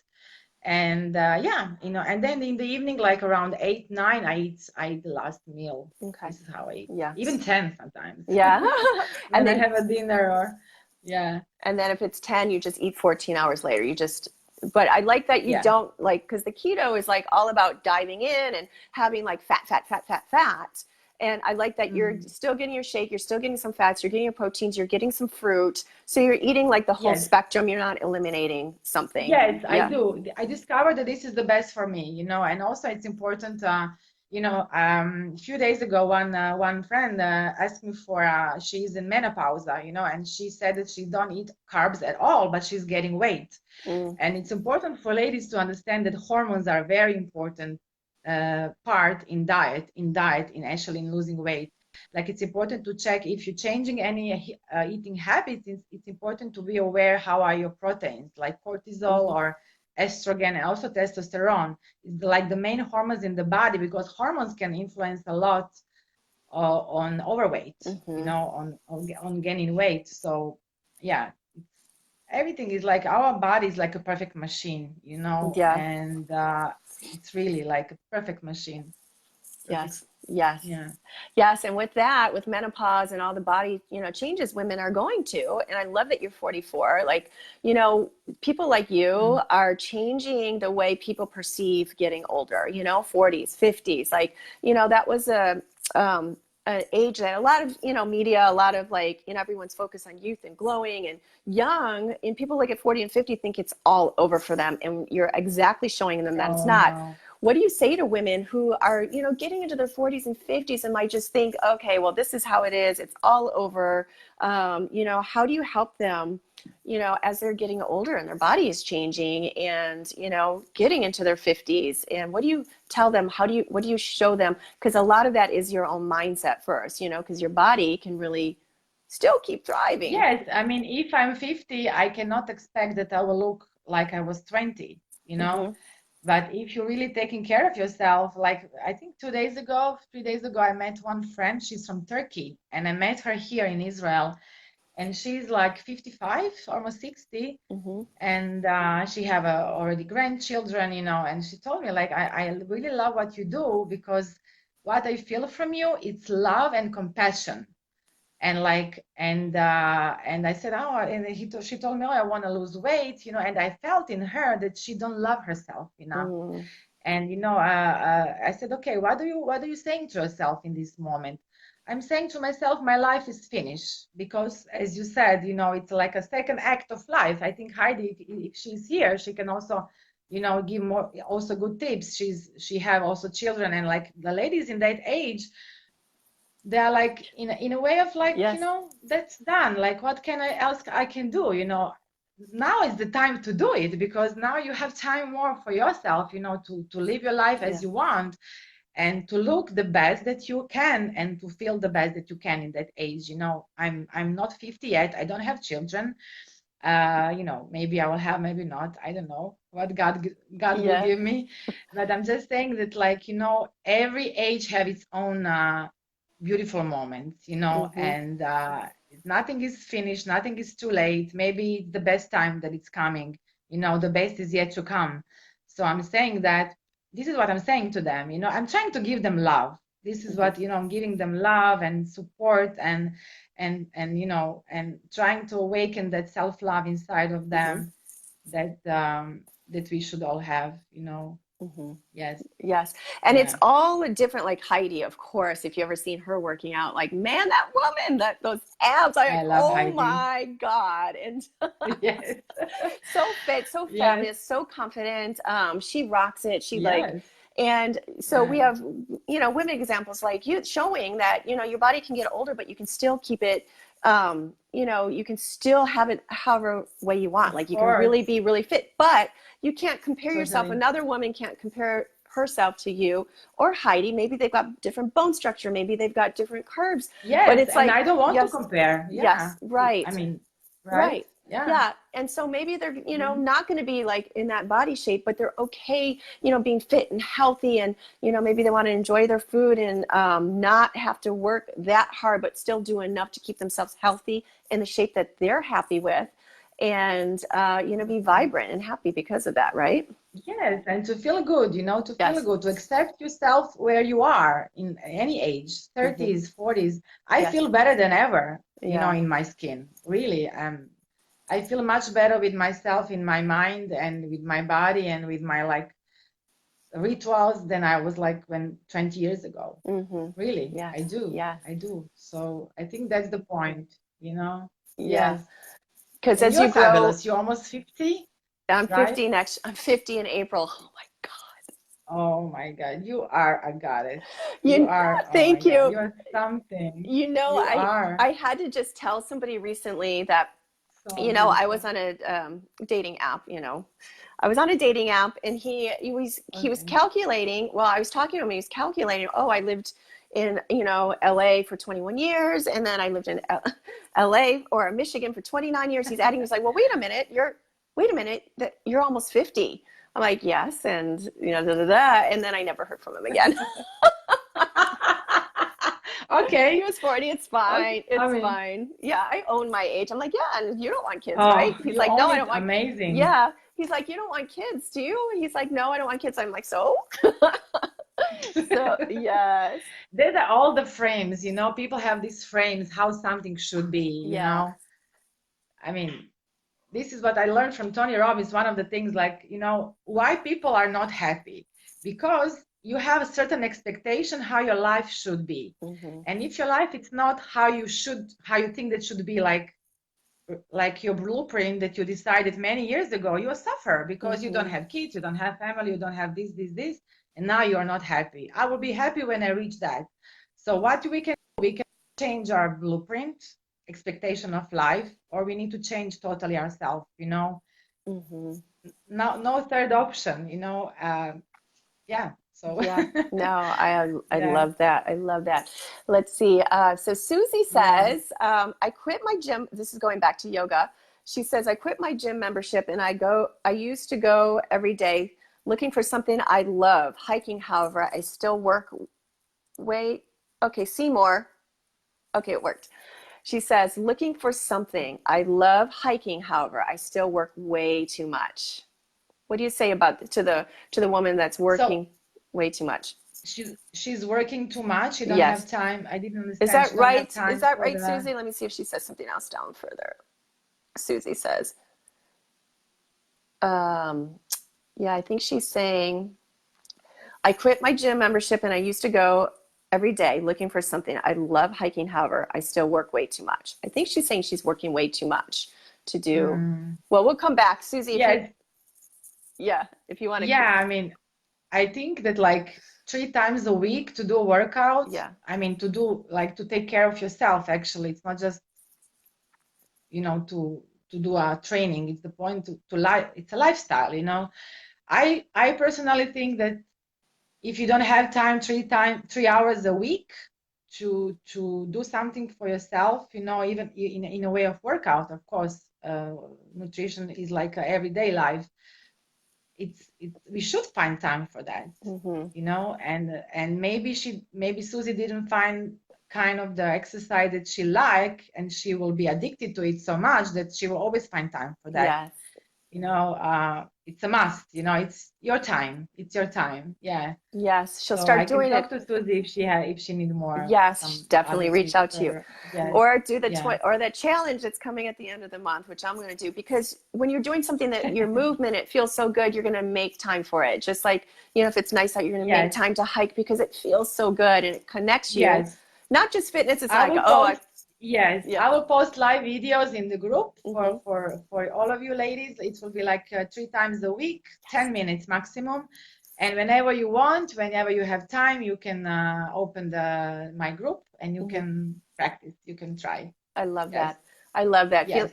[SPEAKER 2] And yeah, you know, and then in the evening, like around 8, 9, I eat the last meal. This is how I eat.
[SPEAKER 1] Yeah.
[SPEAKER 2] Even 10 sometimes.
[SPEAKER 1] Yeah.
[SPEAKER 2] And then I have a dinner or, yeah.
[SPEAKER 1] And then if it's 10, you just eat 14 hours later. You just, but I like that you don't like, because the keto is like all about diving in and having like fat. And I like that you're still getting your shake, you're still getting some fats, you're getting your proteins, you're getting some fruit. So you're eating like the whole spectrum. You're not eliminating something.
[SPEAKER 2] Yes, I do. I discovered that this is the best for me, you know, and also it's important, you know, a few days ago, one friend asked me for, she's in menopause, you know, and she said that she don't eat carbs at all, but she's getting weight. And it's important for ladies to understand that hormones are very important part in diet, in actually in losing weight. Like, it's important to check if you're changing any eating habits. It's important to be aware how are your proteins, like cortisol or estrogen, and also testosterone. It's like the main hormones in the body, because hormones can influence a lot on overweight, you know, on gaining weight. So yeah, everything is like, our body is like a perfect machine, you know, and it's really like a perfect machine.
[SPEAKER 1] Yes. And with that, with menopause and all the body, you know, changes women are going to, and I love that you're 44. Like, you know, people like you are changing the way people perceive getting older, you know, 40s, 50s. Like, you know, that was an age that a lot of, you know, media, a lot of like, you know, everyone's focused on youth and glowing and young, and people like at 40 and 50 think it's all over for them. And you're exactly showing them that it's not. No. What do you say to women who are, you know, getting into their 40s and 50s and might just think, okay, well, this is how it is. It's all over. You know, how do you help them, you know, as they're getting older and their body is changing and, you know, getting into their 50s? And what do you tell them? What do you show them? Because a lot of that is your own mindset first, you know, because your body can really still keep thriving.
[SPEAKER 2] Yes. I mean, if I'm 50, I cannot expect that I will look like I was 20, you know? But if you're really taking care of yourself, like I think 3 days ago, I met one friend. She's from Turkey, and I met her here in Israel, and she's like 55, almost 60, and she have already grandchildren, you know. And she told me, like, I really love what you do, because what I feel from you, it's love and compassion. And like, and I said, oh, and she told me, oh, I want to lose weight, you know. And I felt in her that she don't love herself enough. And you know, I said, okay, what are you saying to yourself in this moment? I'm saying to myself, my life is finished, because as you said, you know, it's like a second act of life. I think Heidi, if she's here, she can also, you know, give more also good tips. She have also children, and like the ladies in that age, they're like in a way of like, you know, that's done. Like, what else I can do? You know, now is the time to do it, because now you have time more for yourself, you know, to live your life as you want, and to look the best that you can, and to feel the best that you can in that age. You know, I'm not 50 yet. I don't have children. You know, maybe I will have, maybe not. I don't know what God will give me. But I'm just saying that, like, you know, every age have its own beautiful moments, you know, and nothing is finished, nothing is too late. Maybe it's the best time that it's coming, you know, the best is yet to come. So I'm saying that this is what I'm saying to them, you know. I'm trying to give them love, This is what, I'm giving them love and support and trying to awaken that self-love inside of them that that we should all have, Yes.
[SPEAKER 1] Yes. And it's all different, like Heidi, of course, if you ever seen her working out, like, man, that woman, those abs,
[SPEAKER 2] I love Heidi.
[SPEAKER 1] My God. And
[SPEAKER 2] yes.
[SPEAKER 1] so fit, so fabulous, so confident. She rocks it. She and so we have, women examples like you showing that, your body can get older, but you can still keep it, you can still have it however way you want. Like you can really be really fit, but you can't compare yourself. Another woman can't compare herself to you or Heidi. Maybe they've got different bone structure. Maybe they've got different curves.
[SPEAKER 2] Yes,
[SPEAKER 1] but it's
[SPEAKER 2] and I don't want to compare.
[SPEAKER 1] Yes, right.
[SPEAKER 2] I mean,
[SPEAKER 1] right. Yeah. And so maybe they're, not going to be like in that body shape, but they're okay, being fit and healthy, and, maybe they want to enjoy their food and not have to work that hard, but still do enough to keep themselves healthy in the shape that they're happy with, and, be vibrant and happy because of that. Right.
[SPEAKER 2] Yes. And to feel good, to feel good, to accept yourself where you are in any age, 30s, 40s. I feel better than ever, in my skin, really. I feel much better with myself, in my mind, and with my body, and with my rituals than I was when 20 years ago. Really, I do. Yeah, I do. So I think that's the point, Yes.
[SPEAKER 1] Because as you grow,
[SPEAKER 2] fabulous. You're almost 50.
[SPEAKER 1] I'm 50 next. I'm 50 in April. Oh my God.
[SPEAKER 2] Oh my God, you are a goddess. You are.
[SPEAKER 1] Thank you.
[SPEAKER 2] You're something.
[SPEAKER 1] I had to just tell somebody recently that. I was on a dating app, I was on a dating app, and he was calculating, I was talking to him, he was calculating, I lived in, LA for 21 years. And then I lived in LA or Michigan for 29 years. He's adding, he's like, well, wait a minute, you're almost 50. I'm like, yes. And, and then I never heard from him again.
[SPEAKER 2] Okay.
[SPEAKER 1] He was 40. It's fine. It's fine. Yeah, I own my age. I'm like, yeah, and you don't want kids, right? He's like, no, I don't want.
[SPEAKER 2] Amazing.
[SPEAKER 1] Yeah. He's like, you don't want kids, do you? He's like, no, I don't want kids. I'm like, so? So, yes.
[SPEAKER 2] These are all the frames, people have these frames, how something should be, I mean, this is what I learned from Tony Robbins. One of the things, why people are not happy, because you have a certain expectation how your life should be. And if your life it's not how you think that should be, like your blueprint that you decided many years ago, you will suffer because you don't have kids, you don't have family, you don't have this, and now you are not happy. I will be happy when I reach that. So what we can do, we can change our blueprint, expectation of life, or we need to change totally ourselves, No third option, yeah. So
[SPEAKER 1] no, I love that. I love that. Let's see. So Susie says, I quit my gym. This is going back to yoga. She says, I quit my gym membership, and I used to go every day looking for something I love. Hiking, however, I still work. Wait. Okay, Seymour. Okay, it worked. She says, looking for something I love. Hiking, however, I still work way too much. What do you say about to the woman that's working way too much?
[SPEAKER 2] She's working too much. She don't have time. I didn't understand.
[SPEAKER 1] Is that right? Is that right, Susie? Let me see if she says something else down further. Susie says, I think she's saying, I quit my gym membership and I used to go every day looking for something. I love hiking, however, I still work way too much. I think she's saying she's working way too much to do. Well, we'll come back, Susie. If you want to.
[SPEAKER 2] Yeah, I mean, I think that 3 times a week to do a workout. Yeah. I mean, to do to take care of yourself. Actually, it's not just to do a training. It's the point to life. It's a lifestyle. I personally think that if you don't have time 3 hours a week to do something for yourself, even in a way of workout, of course, nutrition is like a everyday life. We should find time for that, and maybe Susie didn't find kind of the exercise that she like, and she will be addicted to it so much that she will always find time for that. it's a must, you know, it's your time. It's your time. Yeah.
[SPEAKER 1] Yes, she'll
[SPEAKER 2] So I
[SPEAKER 1] start
[SPEAKER 2] can
[SPEAKER 1] doing
[SPEAKER 2] talk
[SPEAKER 1] it.
[SPEAKER 2] to Susie if she needs more,
[SPEAKER 1] Yes,
[SPEAKER 2] some
[SPEAKER 1] definitely
[SPEAKER 2] other
[SPEAKER 1] reach
[SPEAKER 2] tips
[SPEAKER 1] out to you.
[SPEAKER 2] or yes,
[SPEAKER 1] Or do the
[SPEAKER 2] yes.
[SPEAKER 1] or the challenge that's coming at the end of the month, which I'm going to do, because when you're doing something that your movement, it feels so good, you're going to make time for it. Just like, you know, if it's nice out, you're going to make
[SPEAKER 2] Yes,
[SPEAKER 1] time to hike because it feels so good and it connects you.
[SPEAKER 2] yes.
[SPEAKER 1] Not just fitness, it's
[SPEAKER 2] I
[SPEAKER 1] like,
[SPEAKER 2] will
[SPEAKER 1] oh, I,
[SPEAKER 2] post, yes,
[SPEAKER 1] yeah.
[SPEAKER 2] I will post live videos in the group
[SPEAKER 1] Mm-hmm.
[SPEAKER 2] for all of you ladies. It will be like 3 times a week, 10 minutes maximum. And whenever you want, whenever you have time, you can open my group and you
[SPEAKER 1] Mm-hmm.
[SPEAKER 2] can practice. You can try.
[SPEAKER 1] I love
[SPEAKER 2] Yes,
[SPEAKER 1] that. I love that. Feel
[SPEAKER 2] yes,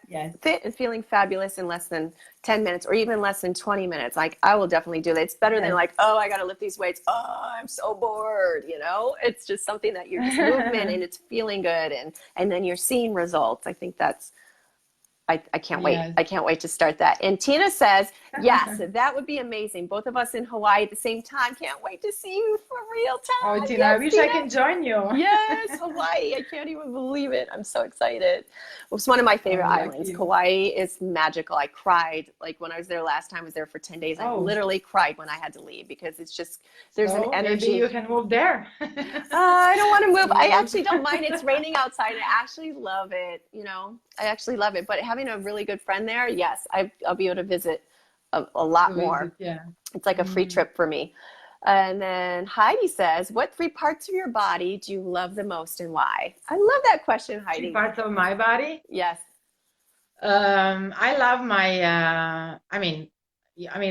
[SPEAKER 2] yes,
[SPEAKER 1] fit and feeling fabulous in less than 10 minutes or even less than 20 minutes. Like, I will definitely do that. It's better than
[SPEAKER 2] yes.
[SPEAKER 1] like, oh, I got to lift these weights. Oh, I'm so bored. You know, it's just something that you're just movement and it's feeling good. And then you're seeing results. I think that's, I can't wait.
[SPEAKER 2] Yes.
[SPEAKER 1] I can't wait to start that. And Tina says, yes, that would be amazing. Both of us in Hawaii at the same time. Can't wait to see you for real
[SPEAKER 2] Oh,
[SPEAKER 1] time.
[SPEAKER 2] Tina, I
[SPEAKER 1] Yes,
[SPEAKER 2] wish I
[SPEAKER 1] Tina.
[SPEAKER 2] can join you.
[SPEAKER 1] Yes, Hawaii. I can't even believe it. I'm so excited. It's one of my favorite
[SPEAKER 2] Oh,
[SPEAKER 1] islands.
[SPEAKER 2] lucky.
[SPEAKER 1] Kauai is magical. I cried like when I was there last time. I was there for 10 days. I
[SPEAKER 2] Oh,
[SPEAKER 1] literally cried when I had to leave because it's just, there's an
[SPEAKER 2] so maybe
[SPEAKER 1] energy.
[SPEAKER 2] you can move there.
[SPEAKER 1] I don't want to move. I
[SPEAKER 2] Yes.
[SPEAKER 1] actually don't mind. It's raining outside. I actually love it. You know, I actually love it. But having a really good friend there, yes, I'll be able to visit a lot
[SPEAKER 2] To visit,
[SPEAKER 1] more.
[SPEAKER 2] yeah.
[SPEAKER 1] It's like a free trip for me. And then Heidi says, what 3 parts of your body do you love the most and why? I love that question,
[SPEAKER 2] 3
[SPEAKER 1] Heidi.
[SPEAKER 2] parts of my body.
[SPEAKER 1] Yes.
[SPEAKER 2] I love my,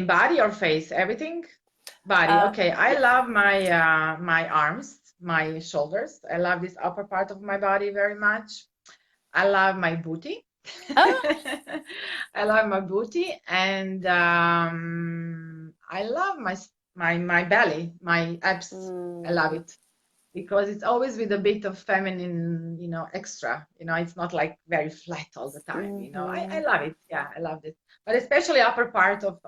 [SPEAKER 2] body or face, everything. Body. Okay. I
[SPEAKER 1] Yes.
[SPEAKER 2] love my arms, my shoulders. I love this upper part of my body very much. I love my booty.
[SPEAKER 1] Oh,
[SPEAKER 2] I love my booty, and I love my belly, my abs. I love it because it's always with a bit of feminine, extra. It's not like very flat all the time. I love it. Yeah, I love it. But especially upper part of.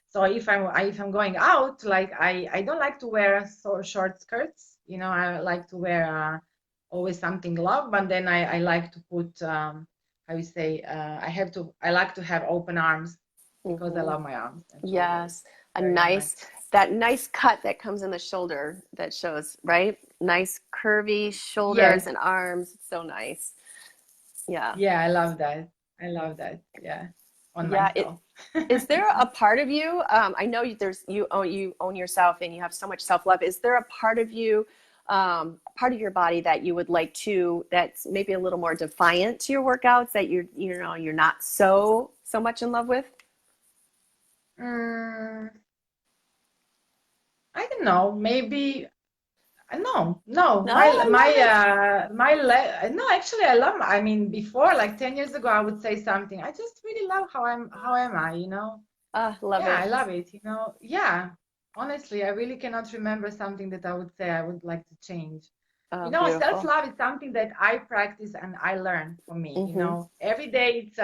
[SPEAKER 2] So if I'm going out, like I don't like to wear so short skirts. I like to wear always something long, but then I like to put how you say I like to have open arms because I love my arms and shoulders
[SPEAKER 1] yes. A
[SPEAKER 2] very
[SPEAKER 1] nice,
[SPEAKER 2] much.
[SPEAKER 1] that nice cut that comes in the shoulder that shows, right? Nice curvy shoulders
[SPEAKER 2] Yes.
[SPEAKER 1] and arms. It's so nice. Yeah.
[SPEAKER 2] Yeah, I love that. I love that. Yeah, on
[SPEAKER 1] Yeah.
[SPEAKER 2] myself.
[SPEAKER 1] Is there a part of you? I know you own yourself and you have so much self-love. Is there a part of you, part of your body that you would like to, that's maybe a little more defiant to your workouts that you're not so much in love with?
[SPEAKER 2] Mm, I don't know. Maybe no.
[SPEAKER 1] No,
[SPEAKER 2] My
[SPEAKER 1] I
[SPEAKER 2] my
[SPEAKER 1] love it.
[SPEAKER 2] my le no. Actually, I love. I mean, before like 10 years ago, I would say something. I just really love how am I?
[SPEAKER 1] Love
[SPEAKER 2] Yeah,
[SPEAKER 1] it.
[SPEAKER 2] I love it. Yeah. Honestly, I really cannot remember something that I would say I would like to change.
[SPEAKER 1] Beautiful.
[SPEAKER 2] Self-love is something that I practice and I learn for me.
[SPEAKER 1] Mm-hmm.
[SPEAKER 2] Every day it's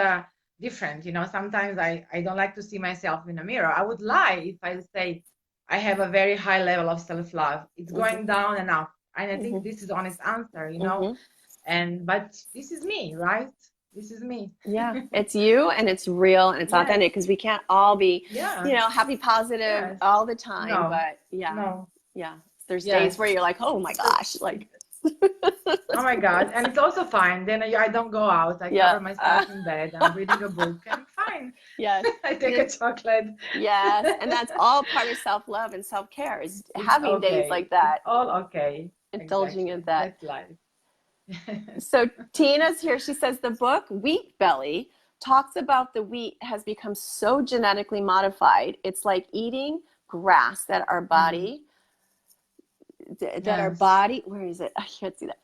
[SPEAKER 2] different. Sometimes I don't like to see myself in a mirror. I would lie if I say I have a very high level of self-love. It's
[SPEAKER 1] Mm-hmm.
[SPEAKER 2] going down and up. And I
[SPEAKER 1] Mm-hmm.
[SPEAKER 2] think this is honest answer.
[SPEAKER 1] Mm-hmm.
[SPEAKER 2] But this is me, right? This is me.
[SPEAKER 1] Yeah, it's you and it's real and it's
[SPEAKER 2] Yes.
[SPEAKER 1] authentic because we can't all be,
[SPEAKER 2] Yeah.
[SPEAKER 1] happy, positive
[SPEAKER 2] Yes.
[SPEAKER 1] all the time.
[SPEAKER 2] No.
[SPEAKER 1] But yeah,
[SPEAKER 2] No.
[SPEAKER 1] yeah. There's days
[SPEAKER 2] Yes.
[SPEAKER 1] where you're like, oh my
[SPEAKER 2] So
[SPEAKER 1] gosh, like,
[SPEAKER 2] oh my God. And it's also fine. Then I don't go out. I
[SPEAKER 1] yeah,
[SPEAKER 2] cover myself in bed. I'm reading a book and fine.
[SPEAKER 1] yes,
[SPEAKER 2] I take a chocolate.
[SPEAKER 1] yes. And that's all part of self-love and self-care is
[SPEAKER 2] It's
[SPEAKER 1] having days
[SPEAKER 2] okay.
[SPEAKER 1] like that,
[SPEAKER 2] It's all okay.
[SPEAKER 1] indulging in
[SPEAKER 2] Exactly.
[SPEAKER 1] that.
[SPEAKER 2] That's life.
[SPEAKER 1] So Tina's here. She says the book Wheat Belly talks about the wheat has become so genetically modified. It's like eating grass that our
[SPEAKER 2] Mm,
[SPEAKER 1] body,
[SPEAKER 2] yes.
[SPEAKER 1] where is it? I can't see that.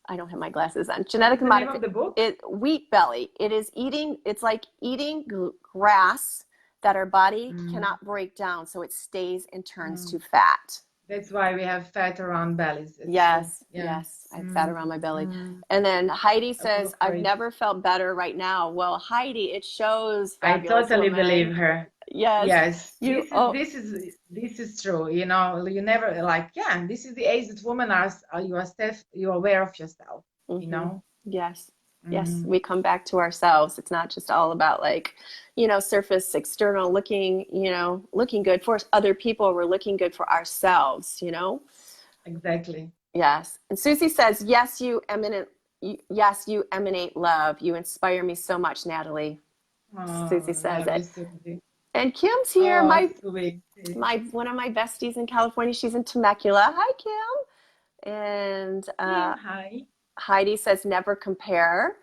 [SPEAKER 1] I don't have my glasses on. Genetically
[SPEAKER 2] What's the name of
[SPEAKER 1] modified.
[SPEAKER 2] the book?
[SPEAKER 1] Wheat belly. It's like eating grass that our body
[SPEAKER 2] Mm,
[SPEAKER 1] cannot break down. So it stays and turns
[SPEAKER 2] mm.
[SPEAKER 1] to fat.
[SPEAKER 2] That's why we have fat around bellies. It's true.
[SPEAKER 1] Yes,
[SPEAKER 2] Yeah.
[SPEAKER 1] yes. I have fat around my belly.
[SPEAKER 2] Mm.
[SPEAKER 1] And then Heidi
[SPEAKER 2] A
[SPEAKER 1] says,
[SPEAKER 2] book for
[SPEAKER 1] I've
[SPEAKER 2] it.
[SPEAKER 1] never felt better right now. Well, Heidi, it shows,
[SPEAKER 2] I
[SPEAKER 1] fabulous
[SPEAKER 2] totally believe
[SPEAKER 1] woman.
[SPEAKER 2] her.
[SPEAKER 1] Yes.
[SPEAKER 2] Yes,
[SPEAKER 1] You,
[SPEAKER 2] this is true. You never like, yeah, this is the age that women are you are aware of yourself, you
[SPEAKER 1] mhm.
[SPEAKER 2] know?
[SPEAKER 1] Yes. Yes, we come back to ourselves. It's not just all about like, surface external looking, looking good for other people. We're looking good for ourselves.
[SPEAKER 2] Exactly.
[SPEAKER 1] Yes. And Susie says, yes, you emanate love. You inspire me so much, Natali. Susie
[SPEAKER 2] Oh,
[SPEAKER 1] says
[SPEAKER 2] love you,
[SPEAKER 1] it.
[SPEAKER 2] Susie.
[SPEAKER 1] And Kim's here,
[SPEAKER 2] Oh, sweet.
[SPEAKER 1] one of my besties in California. She's in Temecula. Hi, Kim. And
[SPEAKER 2] Kim, hi.
[SPEAKER 1] Heidi says, never compare.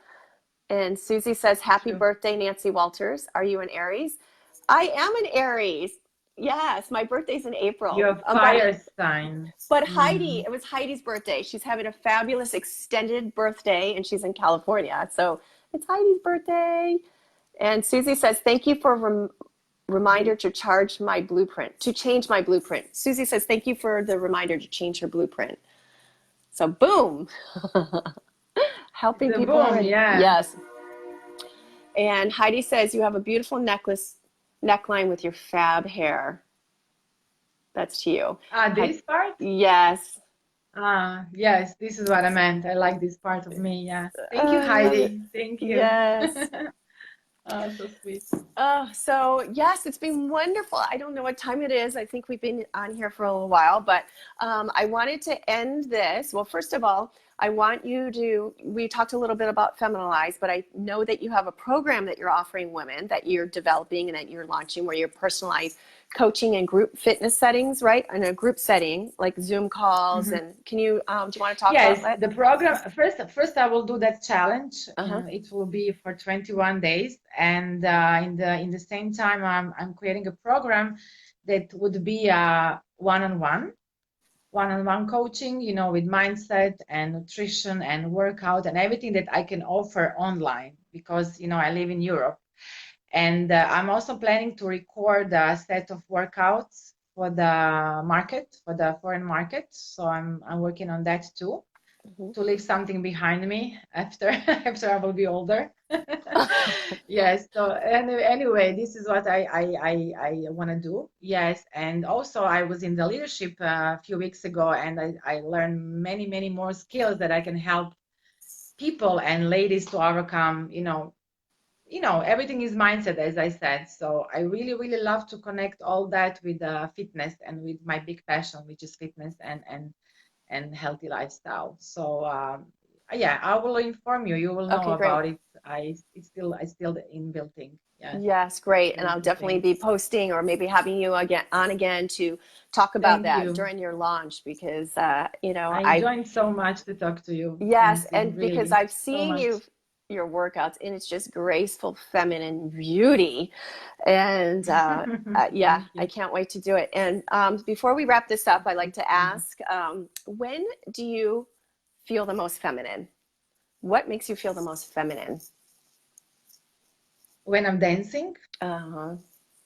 [SPEAKER 1] And Susie says, happy
[SPEAKER 2] True.
[SPEAKER 1] birthday, Nancy Walters. Are you an Aries? I am an Aries. Yes, my birthday's in April.
[SPEAKER 2] You're a fire sign.
[SPEAKER 1] But Heidi, it was Heidi's birthday. She's having a fabulous extended birthday, and she's in California. So it's Heidi's birthday. And Susie says, thank you for reminder to change my blueprint. Susie says, thank you for the reminder to change her blueprint. So boom. Helping people
[SPEAKER 2] boom, yeah.
[SPEAKER 1] Yes. And Heidi says, you have a beautiful neckline with your fab hair. That's to you.
[SPEAKER 2] This part?
[SPEAKER 1] Yes.
[SPEAKER 2] Yes, this is what I meant. I like this part of me, yeah. Thank you, Heidi. Thank you.
[SPEAKER 1] Yes.
[SPEAKER 2] Oh, so sweet.
[SPEAKER 1] So yes, it's been wonderful. I don't know what time it is. I think we've been on here for a little while, but I wanted to end this. Well, first of all, we talked a little bit about Femina Lies, but I know that you have a program that you're offering women that you're developing and that you're launching where you're personalized coaching and group fitness settings, right? In a group setting, like Zoom calls. And can you, do you want to talk about that?
[SPEAKER 2] Yes, the program, first I will do that challenge. It will be for 21 days. And in the same time, I'm creating a program that would be a one-on-one coaching, with mindset and nutrition and workout and everything that I can offer online because, I live in Europe. And I'm also planning to record a set of workouts for the foreign market. So I'm working on that too, to leave something behind me after I will be older. Yes. So anyway, this is what I want to do. Yes. And also I was in the leadership a few weeks ago, and I learned many more skills that I can help people and ladies to overcome, everything is mindset, as I said. So I really love to connect all that with fitness and with my big passion, which is fitness and healthy lifestyle. So yeah, I will inform you. You will know about it. It's still in building.
[SPEAKER 1] Yes, great. And I'll definitely be posting or maybe having you again to talk about that during your launch because I
[SPEAKER 2] enjoyed so much to talk to you.
[SPEAKER 1] Yes, and really, because I've seen your workouts and it's just graceful feminine beauty. And yeah, I can't wait to do it. And before we wrap this up, I'd like to ask, when do you feel the most feminine? What makes you feel the most feminine?
[SPEAKER 2] When I'm dancing.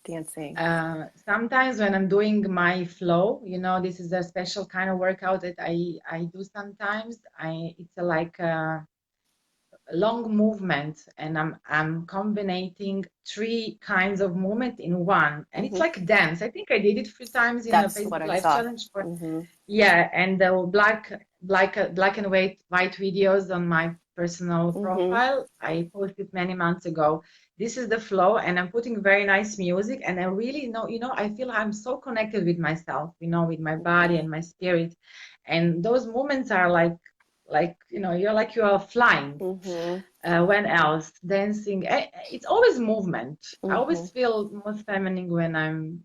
[SPEAKER 1] Dancing.
[SPEAKER 2] Sometimes when I'm doing my flow, this is a special kind of workout that I do sometimes. It's like a long movement, and I'm combining 3 kinds of movement in one, and it's like dance. I think I did it a few times in the Facebook Live challenge. Yeah, and the black and white videos on my personal profile. I posted many months ago. This is the flow, and I'm putting very nice music, and I really know, I feel I'm so connected with myself, with my body and my spirit, and those moments are like you are flying. When else dancing, it's always movement. I always feel most feminine when I'm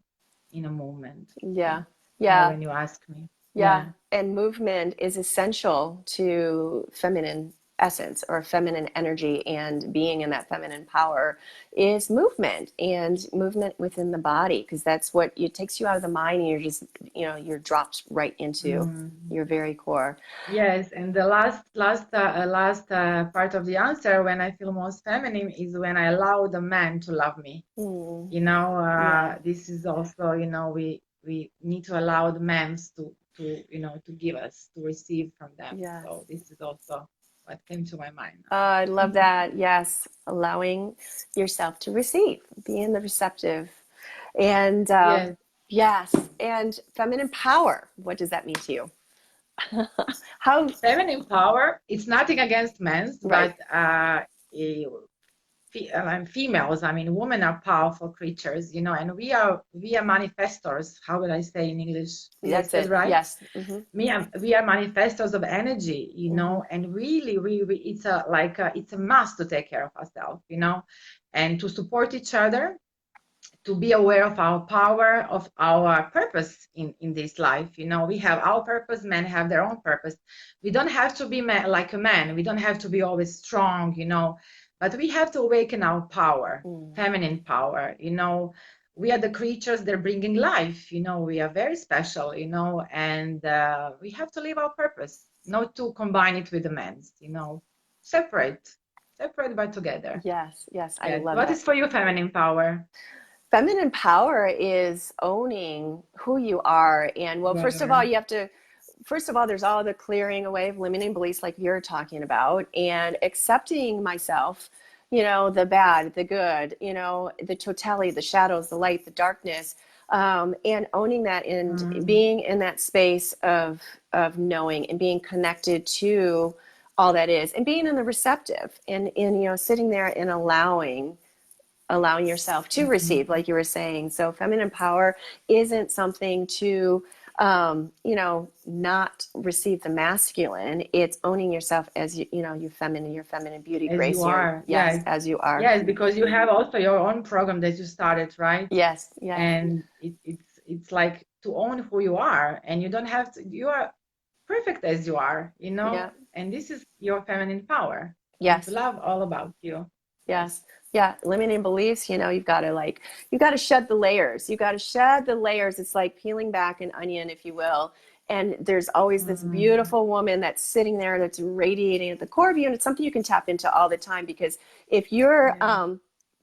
[SPEAKER 2] in a movement.
[SPEAKER 1] Yeah
[SPEAKER 2] when you ask me.
[SPEAKER 1] And movement is essential to feminine essence or feminine energy, and being in that feminine power is movement and movement within the body, because that's what it takes you out of the mind, and you're just you're dropped right into your very core.
[SPEAKER 2] Yes, and the last part of the answer, when I feel most feminine, is when I allow the man to love me. This is also, we need to allow the men to give us, to receive from them. So this is also what came to my mind.
[SPEAKER 1] I love that. Yes. Allowing yourself to receive, being the receptive. And yes. And feminine power. What does that mean to you? How
[SPEAKER 2] Feminine power, it's nothing against men's,
[SPEAKER 1] right.
[SPEAKER 2] but females, I mean, women are powerful creatures, you know, and we are manifestors. How would I say in English? Did I
[SPEAKER 1] That's
[SPEAKER 2] say it
[SPEAKER 1] it.
[SPEAKER 2] right?
[SPEAKER 1] Yes. Mm-hmm.
[SPEAKER 2] We are manifestors of energy, you
[SPEAKER 1] Mm-hmm.
[SPEAKER 2] know, and really, it's it's a must to take care of ourselves, you know, and to support each other, to be aware of our power, of our purpose in this life. You know, we have our purpose, men have their own purpose. We don't have to be like a man. We don't have to be always strong, you know, but we have to awaken our power,
[SPEAKER 1] Mm.
[SPEAKER 2] feminine power, you know. We are the creatures that are bringing life, you know, we are very special, you know, and we have to live our purpose, not to combine it with the men's, you know, separate, separate but together.
[SPEAKER 1] Yes, yes, I
[SPEAKER 2] Yeah.
[SPEAKER 1] love
[SPEAKER 2] What
[SPEAKER 1] that.
[SPEAKER 2] is for you feminine power?
[SPEAKER 1] Feminine power is owning who you are. And well, first of all,
[SPEAKER 2] Wow.
[SPEAKER 1] you have to, first of all, there's all the clearing away of limiting beliefs like you're talking about, and accepting myself, you know, the bad, the good, you know, the totality, the shadows, the light, the darkness, and owning that and
[SPEAKER 2] Mm,
[SPEAKER 1] being in that space of knowing and being connected to all that is and being in the receptive and you know, sitting there and allowing yourself to receive,
[SPEAKER 2] mhm.
[SPEAKER 1] like you were saying. So feminine power isn't something to, you know, not receive the masculine. It's owning yourself as you know, your feminine beauty,
[SPEAKER 2] As you
[SPEAKER 1] grace, your,
[SPEAKER 2] are,
[SPEAKER 1] yes,
[SPEAKER 2] yes,
[SPEAKER 1] as you are.
[SPEAKER 2] yes, because you have also your own program that you started, right?
[SPEAKER 1] Yes, yes,
[SPEAKER 2] And it's like to own who you are, and you don't have to. You are perfect as you are, you
[SPEAKER 1] yeah,
[SPEAKER 2] know. And this is your feminine power, and to
[SPEAKER 1] yes.
[SPEAKER 2] love all about you. Yes.
[SPEAKER 1] Yes. Yeah. Limiting beliefs, you know, you've got to like, you got to shed the layers. You got to shed the layers. It's like peeling back an onion, if you will. And there's always this
[SPEAKER 2] Mm,
[SPEAKER 1] beautiful woman that's sitting there that's radiating at the core of you. And it's something you can tap into all the time because if you're,
[SPEAKER 2] yeah.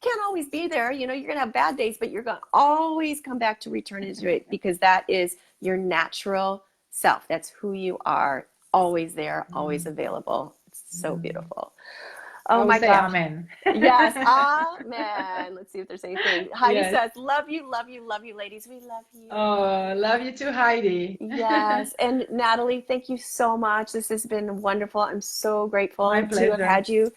[SPEAKER 1] can't always be there, you know, you're going to have bad days, but you're going to always come back to return into it because that is your natural self. That's who you are, always there, always
[SPEAKER 2] Mm,
[SPEAKER 1] available. It's so
[SPEAKER 2] mm.
[SPEAKER 1] beautiful.
[SPEAKER 2] I
[SPEAKER 1] Oh
[SPEAKER 2] will
[SPEAKER 1] my
[SPEAKER 2] say
[SPEAKER 1] gosh.
[SPEAKER 2] amen.
[SPEAKER 1] Yes. Amen. Let's see if there's anything. Heidi
[SPEAKER 2] Yes.
[SPEAKER 1] says, love you, love you, love you, ladies. We love you.
[SPEAKER 2] Oh, love you too, Heidi.
[SPEAKER 1] Yes. And Natalie, thank you so much. This has been wonderful. I'm so
[SPEAKER 2] My
[SPEAKER 1] grateful to have
[SPEAKER 2] pleasure.
[SPEAKER 1] had you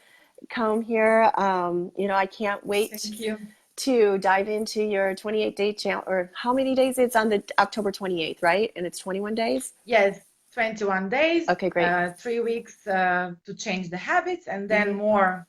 [SPEAKER 1] come here. You know, I can't wait
[SPEAKER 2] Thank you.
[SPEAKER 1] to dive into your 28-day challenge, or how many days it's on the October 28th, right? And it's 21 days?
[SPEAKER 2] Yes, 21 days,
[SPEAKER 1] Okay, great.
[SPEAKER 2] 3 weeks to change the habits, and then
[SPEAKER 1] Hmm.
[SPEAKER 2] more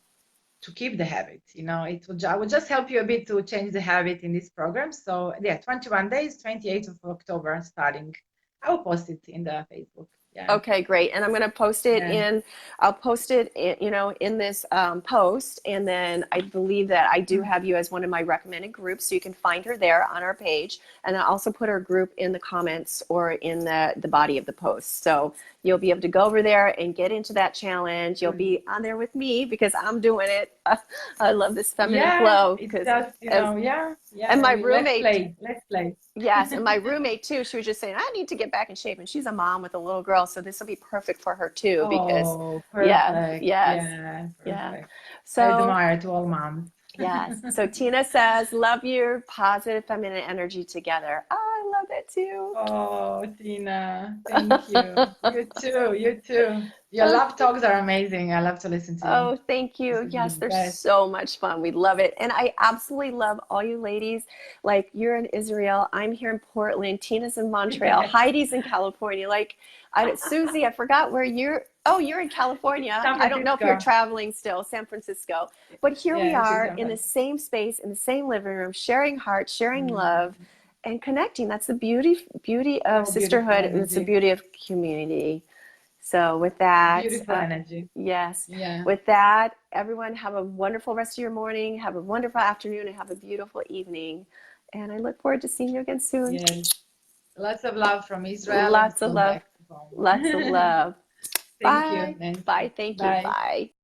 [SPEAKER 2] to keep the habits. You know, I will just help you a bit to change the habit in this program. So yeah, 21 days, 28th of October starting. I will post it in the Facebook. Yeah,
[SPEAKER 1] Okay, great. And I'm going to post it
[SPEAKER 2] yeah.
[SPEAKER 1] in, I'll post it, in, you know, in this post. And then I believe that I do
[SPEAKER 2] Mm.
[SPEAKER 1] have you as one of my recommended groups. So you can find her there on our page. And I'll also put her group in the comments or in the body of the post. So you'll be able to go over there and get into that challenge. You'll
[SPEAKER 2] Good.
[SPEAKER 1] be on there with me because I'm doing it. I love this feminine
[SPEAKER 2] Yeah,
[SPEAKER 1] flow
[SPEAKER 2] it's
[SPEAKER 1] because
[SPEAKER 2] just,
[SPEAKER 1] as,
[SPEAKER 2] yeah,
[SPEAKER 1] and
[SPEAKER 2] yeah.
[SPEAKER 1] my
[SPEAKER 2] Let's
[SPEAKER 1] roommate,
[SPEAKER 2] play, let's play.
[SPEAKER 1] yes, and my roommate too, she was just saying, I need to get back in shape. And she's a mom with a little girl, so this will be perfect for her too, because
[SPEAKER 2] Oh,
[SPEAKER 1] yeah,
[SPEAKER 2] perfect.
[SPEAKER 1] yes,
[SPEAKER 2] Yeah,
[SPEAKER 1] yeah.
[SPEAKER 2] perfect. I
[SPEAKER 1] So
[SPEAKER 2] admire to all moms.
[SPEAKER 1] yes. So Tina says, love your positive feminine energy together. Oh, I love that too.
[SPEAKER 2] Oh, Tina, thank you. You too, you too. Your love talks are amazing. I love to listen to you.
[SPEAKER 1] Oh, thank
[SPEAKER 2] This
[SPEAKER 1] you.
[SPEAKER 2] is the
[SPEAKER 1] Yes, they're
[SPEAKER 2] best.
[SPEAKER 1] so much fun. We love it. And I absolutely love all you ladies. Like you're in Israel, I'm here in Portland, Tina's in Montreal,
[SPEAKER 2] Yes.
[SPEAKER 1] Heidi's in California. Like Susie, I forgot where you're. Oh, you're in California.
[SPEAKER 2] San
[SPEAKER 1] I don't know if you're
[SPEAKER 2] Francisco.
[SPEAKER 1] traveling still, San Francisco. But here we
[SPEAKER 2] Yeah, she's
[SPEAKER 1] are
[SPEAKER 2] San
[SPEAKER 1] in the
[SPEAKER 2] Francisco.
[SPEAKER 1] same space, in the same living room, sharing hearts, sharing love,
[SPEAKER 2] Mm.
[SPEAKER 1] and connecting. That's the beauty of
[SPEAKER 2] So beautiful
[SPEAKER 1] sisterhood, and it's the
[SPEAKER 2] energy.
[SPEAKER 1] beauty of community. So with that,
[SPEAKER 2] Beautiful energy.
[SPEAKER 1] yes,
[SPEAKER 2] Yeah.
[SPEAKER 1] with that, everyone have a wonderful rest of your morning, have a wonderful afternoon, and have a beautiful evening. And I look forward to seeing you again soon.
[SPEAKER 2] Yes. Lots of love from Israel and
[SPEAKER 1] Lots of
[SPEAKER 2] soon
[SPEAKER 1] love.
[SPEAKER 2] back to home.
[SPEAKER 1] Lots of love.
[SPEAKER 2] Thank you,
[SPEAKER 1] Bye.
[SPEAKER 2] Nancy.
[SPEAKER 1] Bye. Thank you.
[SPEAKER 2] Bye.
[SPEAKER 1] Bye.